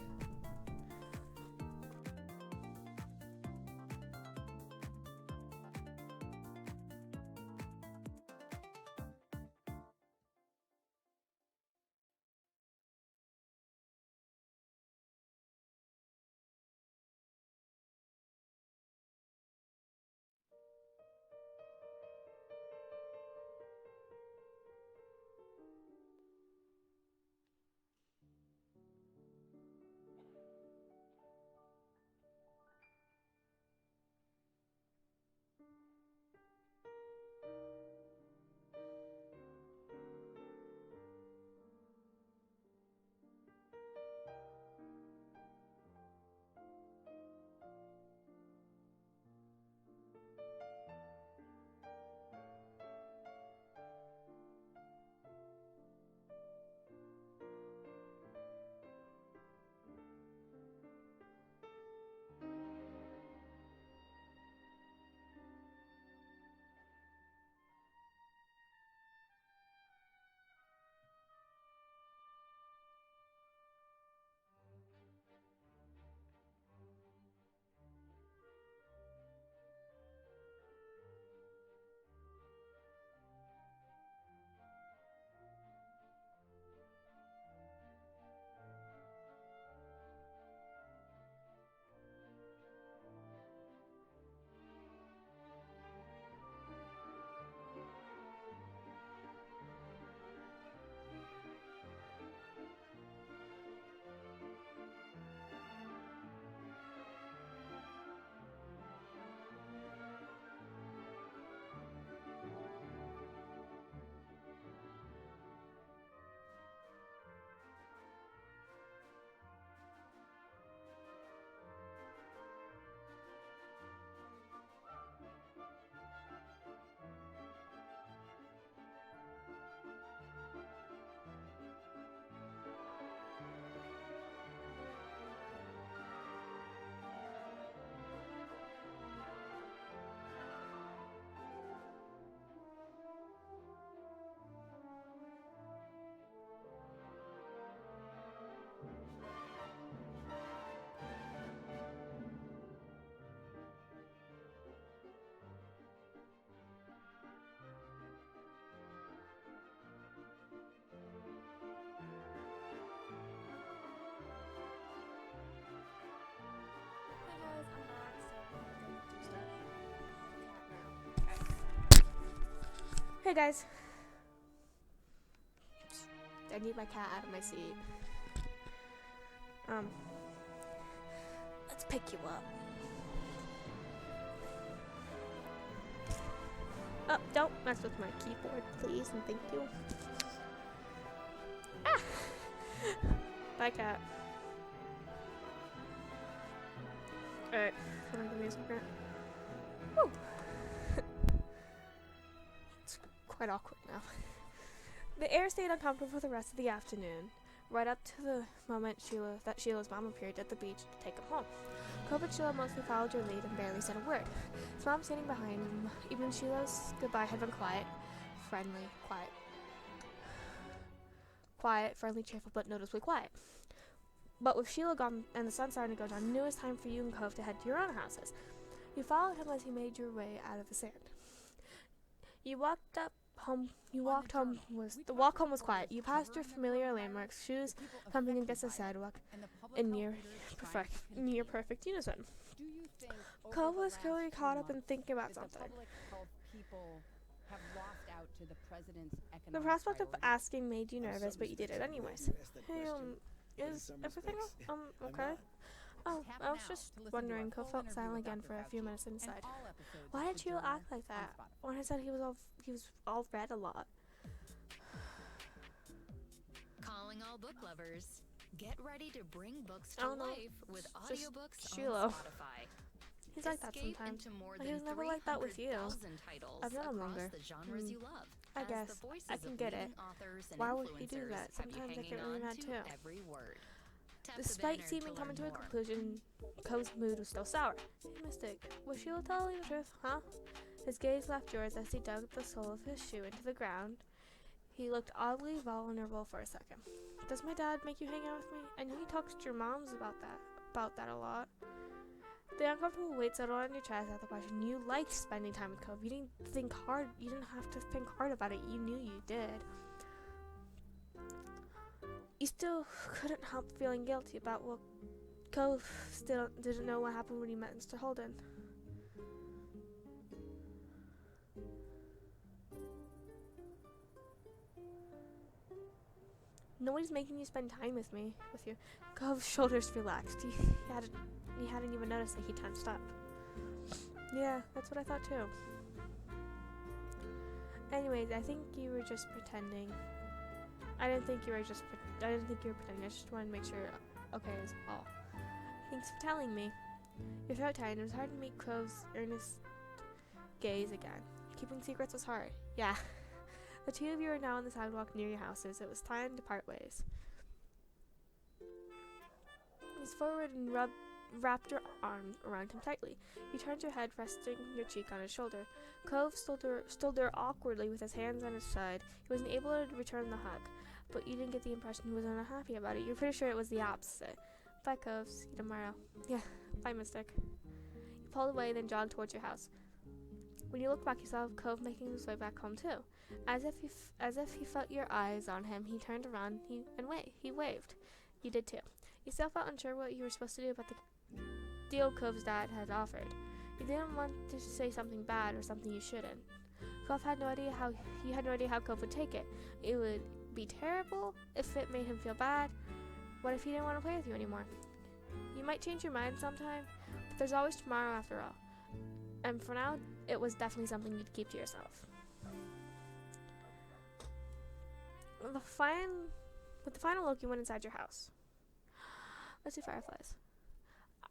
[SPEAKER 1] Hey guys. I need my cat out of my seat. Let's pick you up. Oh, don't mess with my keyboard, please, and thank you. Ah! Bye, cat. Alright, can I give me a second? Woo! It's quite awkward now. The air stayed uncomfortable for the rest of the afternoon, right up to the moment Sheila's mom appeared at the beach to take him home. Cove and Sheila mostly followed her lead and barely said a word. His mom standing behind him. Even Sheila's goodbye had been quiet, friendly, quiet. Quiet, friendly, cheerful, but noticeably quiet. But with Sheila gone and the sun starting to go down, knew it was time for you and Cove to head to your own houses. You followed him as he made your way out of the sand. The walk home was quiet. You passed your familiar landmarks, shoes thumping against the sidewalk in near perfect unison. Cove was clearly caught up in thinking about something. The prospect of asking made you nervous, but you did it anyways. Hey, is everything okay? Oh, I was just wondering. Cove felt silent again for a few minutes inside. Why did you act like that? When I said he was all read a lot.
[SPEAKER 5] Calling all book lovers. Get ready to bring books
[SPEAKER 1] I
[SPEAKER 5] to
[SPEAKER 1] don't know.
[SPEAKER 5] life with
[SPEAKER 1] It's just
[SPEAKER 5] audiobooks
[SPEAKER 1] Shiloh.
[SPEAKER 5] on Spotify.
[SPEAKER 1] He's like that
[SPEAKER 5] Escape
[SPEAKER 1] sometimes.
[SPEAKER 5] into more
[SPEAKER 1] He was
[SPEAKER 5] than
[SPEAKER 1] never like that with you.
[SPEAKER 5] 300,000 titles
[SPEAKER 1] I've known him
[SPEAKER 5] across
[SPEAKER 1] longer.
[SPEAKER 5] the genres you love.
[SPEAKER 1] I
[SPEAKER 5] as
[SPEAKER 1] guess.
[SPEAKER 5] the voices
[SPEAKER 1] I can
[SPEAKER 5] of
[SPEAKER 1] get it.
[SPEAKER 5] leading authors and
[SPEAKER 1] Why would he do
[SPEAKER 5] influencers
[SPEAKER 1] that?
[SPEAKER 5] have you
[SPEAKER 1] Sometimes I
[SPEAKER 5] hanging
[SPEAKER 1] get really
[SPEAKER 5] on
[SPEAKER 1] mad
[SPEAKER 5] to
[SPEAKER 1] too.
[SPEAKER 5] every word. Tap the
[SPEAKER 1] Despite
[SPEAKER 5] banner
[SPEAKER 1] seeming
[SPEAKER 5] to
[SPEAKER 1] coming to
[SPEAKER 5] learn
[SPEAKER 1] a
[SPEAKER 5] more.
[SPEAKER 1] conclusion, Cove's mood was still sour. Hey, Mystic, was Sheila telling you the truth, huh? His gaze left yours as he dug the sole of his shoe into the ground. He looked oddly vulnerable for a second. Does my dad make you hang out with me? I know he talks to your moms about that a lot. The uncomfortable weight settled on your chest at the question. You liked spending time with Cove. You didn't think hard. You didn't have to think hard about it. You knew you did. You still couldn't help feeling guilty about what Cove still didn't know what happened when he met Mr. Holden. Nobody's making you spend time with you. Cove's shoulders relaxed. He hadn't even noticed that he tensed up. Yeah, that's what I thought too. Anyways, I think you were just pretending. I didn't think you were pretending. I just wanted to make sure okay is all. Thanks for telling me. Your throat tightened. It was hard to meet Cove's earnest gaze again. Keeping secrets was hard. Yeah. The two of you are now on the sidewalk near your houses. It was time to part ways. He leaned forward and wrapped your arm around him tightly. You turned your head, resting your cheek on his shoulder. Cove stood there awkwardly with his hands on his side. He wasn't able to return the hug, but you didn't get the impression he was unhappy about it. You're pretty sure it was the opposite. Bye, Cove. See you tomorrow. Yeah, bye, Mystic. You pulled away, then jogged towards your house. When you looked back, you saw Cove making his way back home too. As if he felt your eyes on him, he turned around he waved. You did too. You still felt unsure what you were supposed to do about the deal Cove's dad had offered. You didn't want to say something bad or something you shouldn't. Cove had no idea how Cove would take it. It would be terrible if it made him feel bad. What if he didn't want to play with you anymore? You might change your mind sometime, but there's always tomorrow after all. And for now, it was definitely something you'd keep to yourself. With the final look, you went inside your house. Let's do fireflies.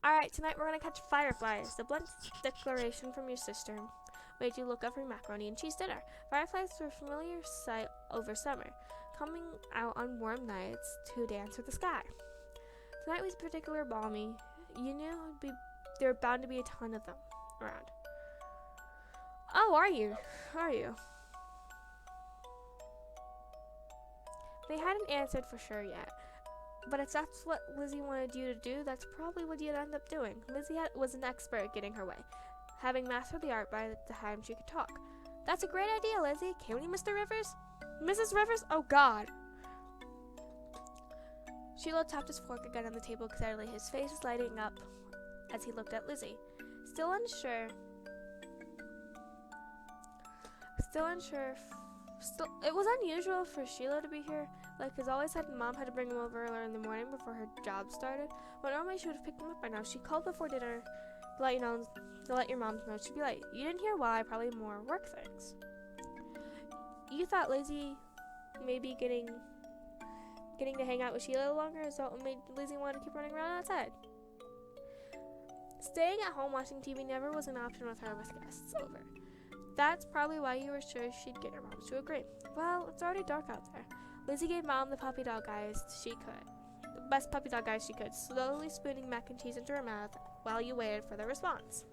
[SPEAKER 1] Alright, tonight we're gonna catch fireflies. The blunt declaration from your sister made you look up for macaroni and cheese dinner. Fireflies were a familiar sight over summer, coming out on warm nights to dance with the sky. Tonight was particularly balmy. You knew there were bound to be a ton of them around. Oh, are you? They hadn't answered for sure yet, but if that's what Lizzie wanted you to do, that's probably what you'd end up doing. Lizzie was an expert at getting her way, having mastered the art by the time she could talk. That's a great idea, Lizzie. Can we, Mr. Rivers? Mrs. Rivers? Oh, God. Sheila tapped his fork again on the table excitedly, his face lighting up as he looked at Lizzie. Still unsure Still, it was unusual for Sheila to be here. Like, as always, Mom had to bring him over earlier in the morning before her job started. But normally she would have picked him up by now. She called before dinner to let your mom know she'd be late. You didn't hear why, probably more work things. You thought Lizzie maybe getting to hang out with Sheila longer is what made Lizzie want to keep running around outside. Staying at home watching TV never was an option with her with guests over. That's probably why you were sure she'd get your mom to agree. Well, it's already dark out there. Lizzie gave Mom the puppy dog eyes she could. The best puppy dog eyes she could, slowly spooning mac and cheese into her mouth while you waited for the response.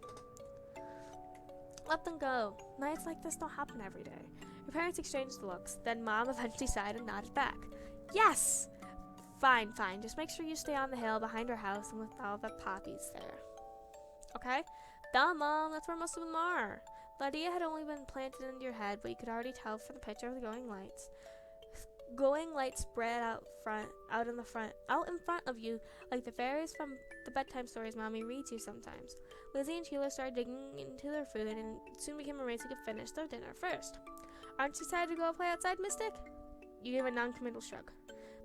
[SPEAKER 1] Let them go. Nights like this don't happen every day. Your parents exchanged looks, then Mom eventually sighed and nodded back. Yes! Fine. Just make sure you stay on the hill behind our house and with all the poppies there. Okay? Duh, Mom, that's where most of them are. The idea had only been planted into your head, but you could already tell from the picture of the glowing lights. Glowing lights spread out in front of you, like the fairies from the bedtime stories Mommy reads you sometimes. Lizzie and Sheila started digging into their food, and it soon became a race who could finish their dinner first. Aren't you excited to go play outside, Mystic? You gave a non-committal shrug.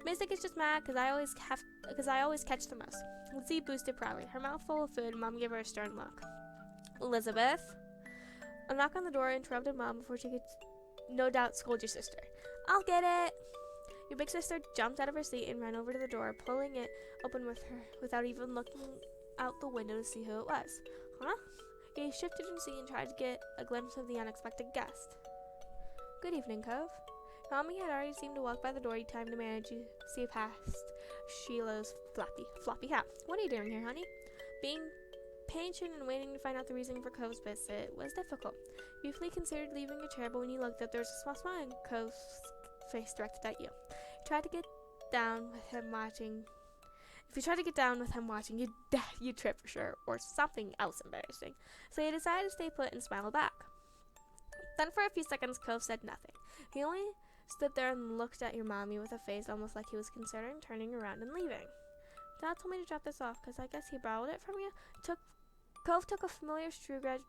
[SPEAKER 1] Mystic is just mad because I always catch the mouse. Lizzie boosted proudly, her mouth full of food. Mom gave her a stern look. Elizabeth? A knock on the door interrupted Mom before she could, no doubt, scold your sister. I'll get it. Your big sister jumped out of her seat and ran over to the door, pulling it open with her without even looking out the window to see who it was. Huh? You shifted your seat and tried to get a glimpse of the unexpected guest. Good evening, Cove. Mommy had already seemed to walk by the door each time to manage to see past Sheila's floppy hat. What are you doing here, honey? Being patient and waiting to find out the reason for Cove's visit was difficult. You briefly considered leaving your chair, but when you looked up, there was a small smile in Cove's face directed at you. You tried to get down with him watching. If you tried to get down with him watching, you'd trip for sure, or something else embarrassing. So you decided to stay put and smile back. Then for a few seconds, Cove said nothing. He only stood there and looked at your mommy with a face almost like he was considering turning around and leaving. Dad told me to drop this off because I guess he borrowed it from you. Cove took a familiar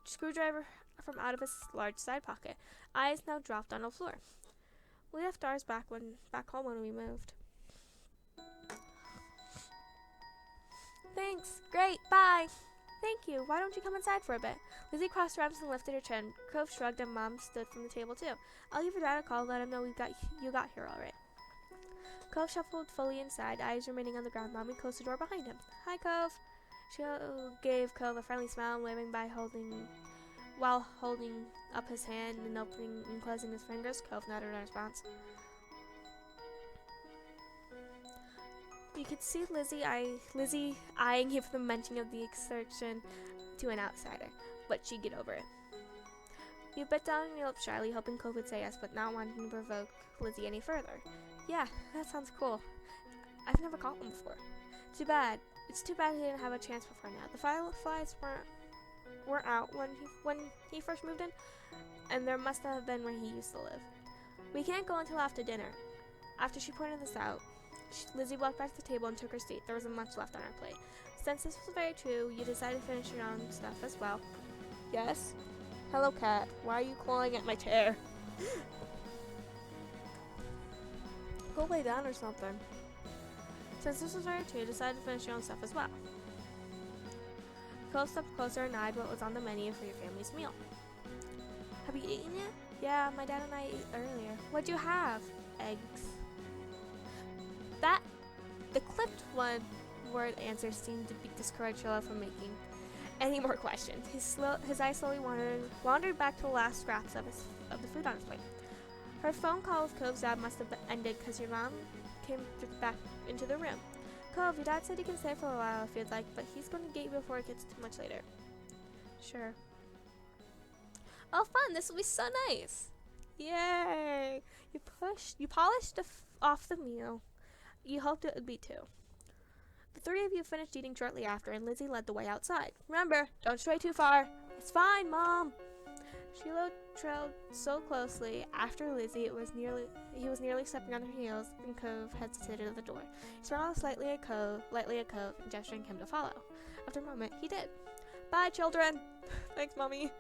[SPEAKER 1] screwdriver from out of his large side pocket. Eyes now dropped on the floor. We left ours back home when we moved. Thanks. Great. Bye. Thank you. Why don't you come inside for a bit? Lizzie crossed her arms and lifted her chin. Cove shrugged and Mom stood from the table too. I'll give your dad a call, let him know you got here all right. Cove shuffled fully inside, eyes remaining on the ground. Mommy closed the door behind him. Hi, Cove. She gave Cove a friendly smile and waving while holding up his hand and opening and closing his fingers. Cove nodded in response. You could see Lizzie eyeing him for the mention of the excursion to an outsider, but she'd get over it. You bit down on your lip shyly, hoping Cove would say yes, but not wanting to provoke Lizzie any further. Yeah, that sounds cool. I've never caught one before. Too bad. It's too bad he didn't have a chance before now. The fireflies weren't out when he first moved in, and there must have been where he used to live. We can't go until after dinner. After she pointed this out, Lizzie walked back to the table and took her seat. There wasn't much left on her plate. Since this was very true, you decided to finish your own stuff as well. Yes? Hello, Cat. Why are you clawing at my chair? Go lay down or something. Since this was very true, you decided to finish your own stuff as well. Cole stepped closer and eyed what was on the menu for your family's meal. Have you eaten yet? Yeah, my dad and I ate earlier. What'd you have? Eggs. The clipped one-word answer seemed to discourage Sheila from making any more questions. His eyes slowly wandered back to the last scraps of the food on his plate. Her phone call with Cove's dad must have ended because your mom came back into the room. Cove, your dad said he can stay for a while if you'd like, but he's going to get you before it gets too much later. Sure. Oh, fun! This will be so nice. Yay! You polished off the meal. You hoped it would be too. The three of you finished eating shortly after, and Lizzie led the way outside. Remember, don't stray too far. It's fine, Mom. Sheila trailed so closely after Lizzie he was nearly stepping on her heels, and Cove hesitated at the door. He smiled lightly at Cove, and gesturing him to follow. After a moment, he did. Bye, children. Thanks, Mommy.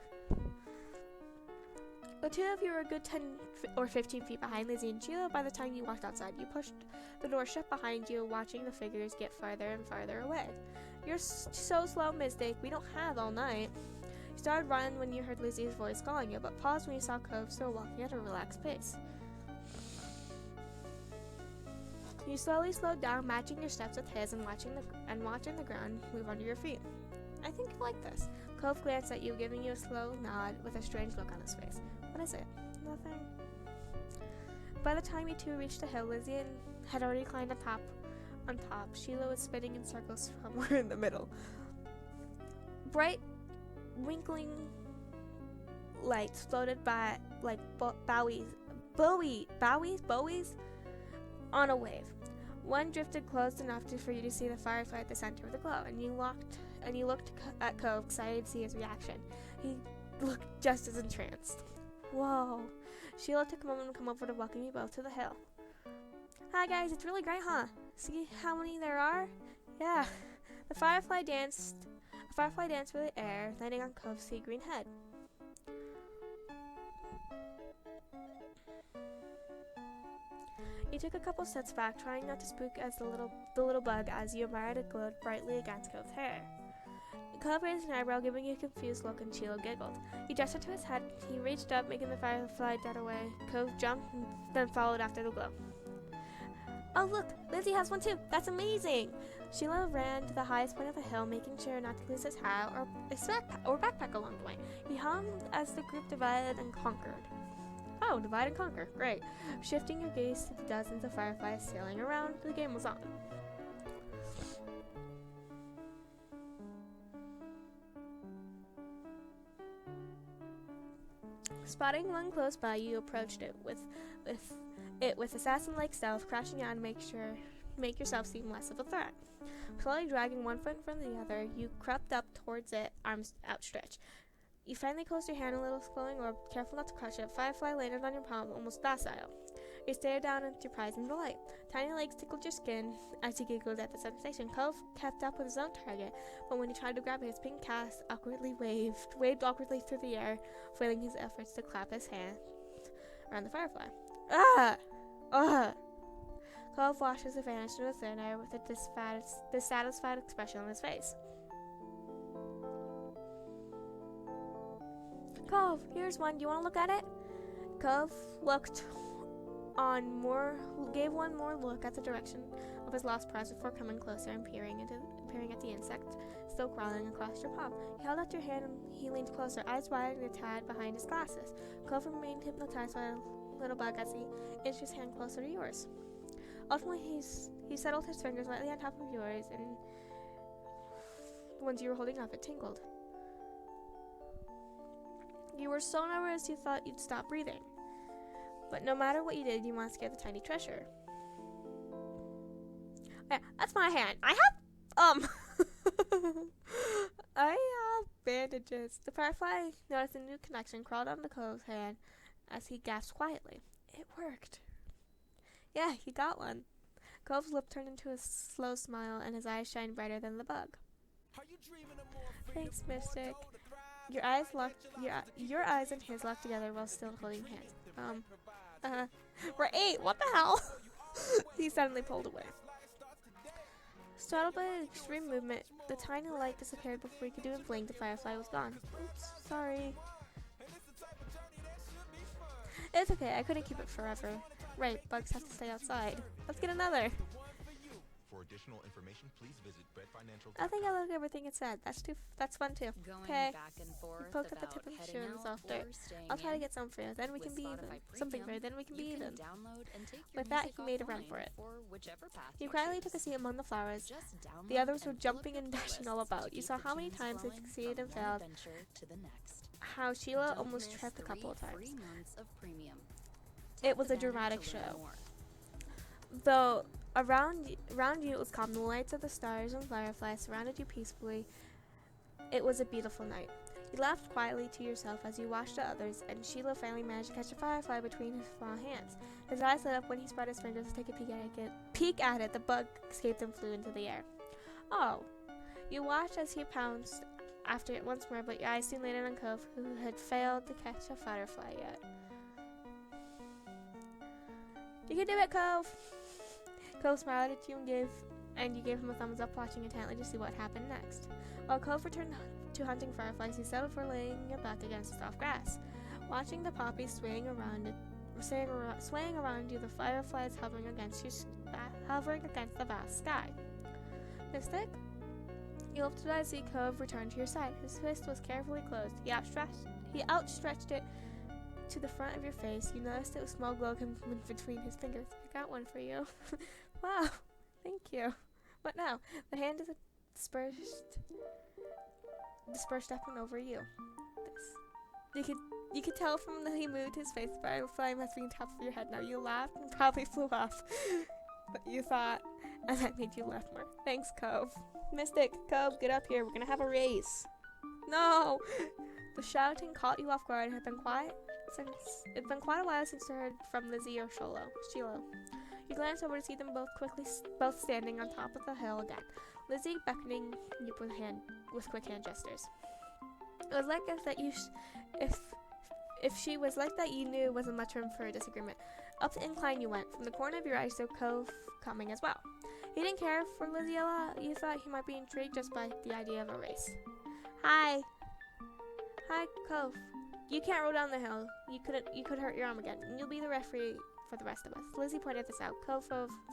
[SPEAKER 1] The two of you were a good 10 or 15 feet behind Lizzie and Sheila by the time you walked outside. You pushed the door shut behind you, watching the figures get farther and farther away. You're so slow, Mystic. We don't have all night. You started running when you heard Lizzie's voice calling you, but paused when you saw Cove still walking at a relaxed pace. You slowly slowed down, matching your steps with his and watching the ground move under your feet. I think you like this. Cove glanced at you, giving you a slow nod with a strange look on his face. What is it? Nothing. By the time you two reached the hill, Lizzie had already climbed on top. Sheila was spinning in circles somewhere in the middle. Bright, winkling lights floated by like bowies on a wave. One drifted close enough for you to see the firefly at the center of the glow, and you looked at Cove, excited to see his reaction. He looked just as entranced. Whoa. Sheila took a moment to come over to welcome you both to the hill. Hi guys, it's really great, huh? See how many there are? Yeah. A firefly danced through the air, landing on Cove's sea green head. You took a couple steps back, trying not to spook as the little bug as you admired it glowed brightly against Cove's hair. Cove raised an eyebrow, giving you a confused look, and Sheila giggled. He gestured to his head. He reached up, making the firefly dead away. Cove jumped, and then followed after the glow. Oh look, Lizzie has one too. That's amazing! Sheila ran to the highest point of the hill, making sure not to lose his hat or backpack along the way. He hummed as the group divided and conquered. Oh, divide and conquer. Great. Shifting your gaze to the dozens of fireflies sailing around, the game was on. Spotting one close by, you approached it with assassin-like stealth, crouching down to make yourself seem less of a threat. Slowly dragging one foot in front of the other, you crept up towards it, arms outstretched. You finally closed your hand a little, glowing orb, careful not to crush it. Firefly landed on your palm, almost docile. You stared down in surprise and delight. Tiny legs tickled your skin as he giggled at the sensation. Cove kept up with his own target, but when he tried to grab it, his pink cast awkwardly waved awkwardly through the air, foiling his efforts to clap his hand around the firefly. Ah! Ah! Cove watched as it vanished into the thin air with a dissatisfied expression on his face. Cove, here's one. Do you want to look at it? Cove gave one more look at the direction of his lost prize before coming closer and peering at the insect still crawling across your palm. He held out your hand and he leaned closer, eyes widening a tad behind his glasses. Cove remained hypnotized by the little bug as he inched his hand closer to yours. Ultimately, he settled his fingers lightly on top of yours, and the ones you were holding up, it tingled. You were so nervous you thought you'd stop breathing. But no matter what you did, you must get the tiny treasure. Yeah, that's my hand. I have bandages. The firefly noticed a new connection, crawled on the Cove's hand as he gasped quietly. It worked. Yeah, he got one. Cove's lip turned into a slow smile, and his eyes shined brighter than the bug. Thanks, Mystic. Your eyes and his locked together while still holding hands. We're 8. What the hell? He suddenly pulled away. Startled by the extreme movement, the tiny light disappeared before he could even blink. The firefly was gone. Oops, sorry. It's okay. I couldn't keep it forever. Right, bugs have to stay outside. Let's get another.
[SPEAKER 6] For additional information, please visit Bread Financial.
[SPEAKER 1] I think I like everything it said. That's fun too. Okay.
[SPEAKER 5] Back and forth
[SPEAKER 1] Poked at the
[SPEAKER 5] about
[SPEAKER 1] tip of the shoe
[SPEAKER 5] heading
[SPEAKER 1] and
[SPEAKER 5] out
[SPEAKER 1] soft dirt.
[SPEAKER 5] or staying
[SPEAKER 1] I'll try to
[SPEAKER 5] in.
[SPEAKER 1] get some for you. Then we can
[SPEAKER 5] With
[SPEAKER 1] be even.
[SPEAKER 5] Spotify
[SPEAKER 1] Something for
[SPEAKER 5] Premium,
[SPEAKER 1] you. Then we can be
[SPEAKER 5] you
[SPEAKER 1] even.
[SPEAKER 5] download and take your
[SPEAKER 1] With that,
[SPEAKER 5] music
[SPEAKER 1] he made a run
[SPEAKER 5] offline
[SPEAKER 1] for it.
[SPEAKER 5] whichever path
[SPEAKER 1] You
[SPEAKER 5] you
[SPEAKER 1] quietly
[SPEAKER 5] choose.
[SPEAKER 1] took a seat among the flowers.
[SPEAKER 5] Just
[SPEAKER 1] The
[SPEAKER 5] download
[SPEAKER 1] others were
[SPEAKER 5] and fill up
[SPEAKER 1] jumping
[SPEAKER 5] your
[SPEAKER 1] and dashing
[SPEAKER 5] playlists
[SPEAKER 1] all
[SPEAKER 5] to
[SPEAKER 1] about. You
[SPEAKER 5] keep
[SPEAKER 1] saw
[SPEAKER 5] the
[SPEAKER 1] how many
[SPEAKER 5] tunes
[SPEAKER 1] times they
[SPEAKER 5] flowing
[SPEAKER 1] succeeded
[SPEAKER 5] from
[SPEAKER 1] and
[SPEAKER 5] one
[SPEAKER 1] failed.
[SPEAKER 5] adventure to the next.
[SPEAKER 1] How Sheila
[SPEAKER 5] Don't
[SPEAKER 1] almost
[SPEAKER 5] miss
[SPEAKER 1] tripped a couple of
[SPEAKER 5] 3
[SPEAKER 1] times.
[SPEAKER 5] free months of premium.
[SPEAKER 1] It was a
[SPEAKER 5] Tap the banner
[SPEAKER 1] dramatic
[SPEAKER 5] to learn
[SPEAKER 1] show.
[SPEAKER 5] more.
[SPEAKER 1] Though around you it was calm, the lights of the stars and fireflies surrounded you peacefully. It was a beautiful night. You laughed quietly to yourself as you watched the others, and Sheila finally managed to catch a firefly between his small hands. His eyes lit up when he spread his fingers to take a peek at it. The bug escaped and flew into the air. Oh. You watched as he pounced after it once more, but your eyes soon landed on Cove, who had failed to catch a firefly yet. You can do it, Cove. Cove smiled at you and you gave him a thumbs up, watching intently to see what happened next. While Cove returned to hunting fireflies, he settled for laying back against the soft grass. Watching the poppies swaying around you, the fireflies hovering against the vast sky. Mystic? You lifted eyes to see Cove return to your side. His fist was carefully closed. He outstretched it to the front of your face. You noticed a small glow coming between his fingers. I got one for you. Wow, thank you. What now? The hand is dispersed up and over you. You could tell from that he moved his face. The firefly must be on top of your head now. You laughed and probably flew off. But you thought, and that made you laugh more. Thanks, Cove. Mystic, Cove, get up here. We're gonna have a race. No! The shouting caught you off guard. It's been quite a while since you heard from Lizzie or Shiloh. You glanced over to see them both standing on top of the hill again. Lizzie beckoning you with quick hand gestures. It was like if she was like that, you knew wasn't much room for a disagreement. Up the incline you went. From the corner of your eye, so Cove coming as well. He didn't care for Lizzie a lot. You thought he might be intrigued just by the idea of a race. Hi, Cove. You can't roll down the hill. You could hurt your arm again. And you'll be the referee for the rest of us. Lizzie pointed this out. Cove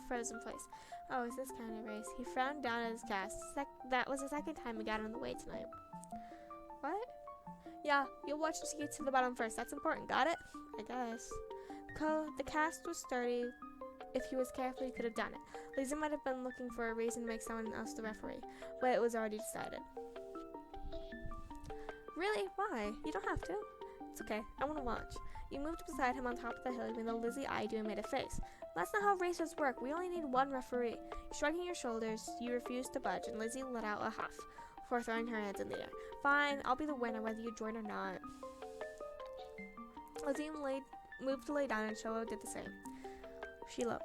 [SPEAKER 1] froze in place. Oh, is this kind of race? He frowned down at his cast. That was the second time we got on the way tonight. What? Yeah, you'll watch to get to the bottom first. That's important. Got it? I guess. The cast was sturdy. If he was careful, he could have done it. Lizzie might have been looking for a reason to make someone else the referee, but it was already decided. Really? Why? You don't have to. It's okay. I want to watch. You moved beside him on top of the hill, even though Lizzie eyed you and made a face. That's not how races work. We only need one referee. Shrugging your shoulders, you refused to budge, and Lizzie let out a huff before throwing her hands in the air. Fine, I'll be the winner whether you join or not. Lizzie moved to lay down, and Shiloh did the same. Shiloh.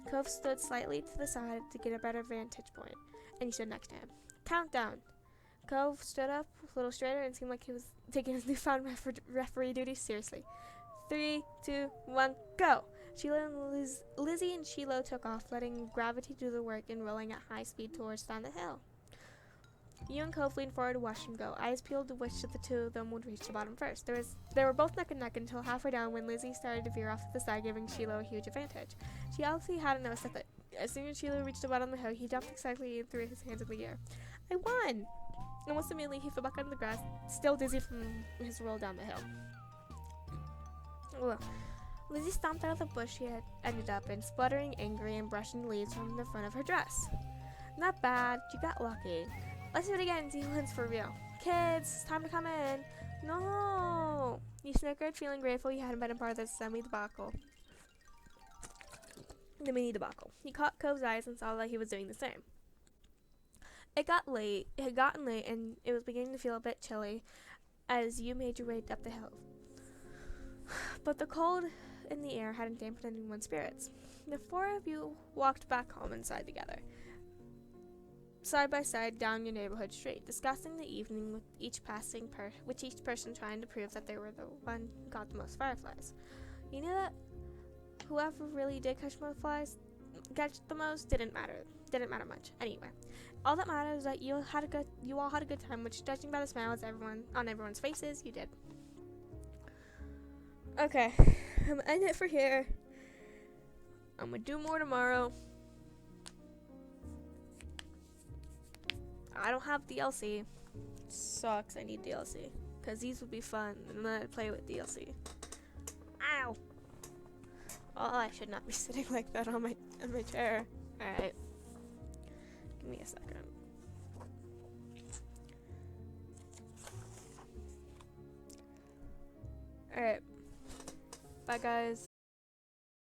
[SPEAKER 1] Cove stood slightly to the side to get a better vantage point, and you stood next to him. Countdown. Cove stood up a little straighter and seemed like he was taking his newfound referee duty seriously. 3, 2, 1, go! Lizzie and Shiloh took off, letting gravity do the work and rolling at high speed towards down the hill. You and Cove leaned forward to watch them go, eyes peeled to which of the two of them would reach the bottom first. They were both neck and neck until halfway down when Lizzie started to veer off to the side, giving Shiloh a huge advantage. She obviously hadn't noticed that as soon as Shiloh reached the bottom of the hill, he jumped excitedly and threw his hands in the air. I won! Almost immediately, he fell back onto the grass, still dizzy from his roll down the hill. Well, Lizzie stomped out of the bush she had ended up in, spluttering, angry, and brushing leaves from the front of her dress. Not bad. You got lucky. Let's do it again and see who wins for real. Kids, it's time to come in. No! You snickered, feeling grateful you hadn't been a part of this mini debacle. He caught Cove's eyes and saw that he was doing the same. It had gotten late, and it was beginning to feel a bit chilly as you made your way up the hill. But the cold in the air hadn't dampened anyone's spirits. The four of you walked back home inside together, side by side down your neighborhood street, discussing the evening with each person trying to prove that they were the one who got the most fireflies. You knew that whoever really did catch the most didn't matter much. Anyway, all that matters is that you all had a good time, which, judging by the smiles on everyone's faces, you did. Okay, I'm gonna end it for here. I'm gonna do more tomorrow. I don't have DLC. Sucks. I need DLC because these would be fun, and then I'd play with DLC. Ow! Oh, I should not be sitting like that on my chair. All right, give me a second. All right, bye guys.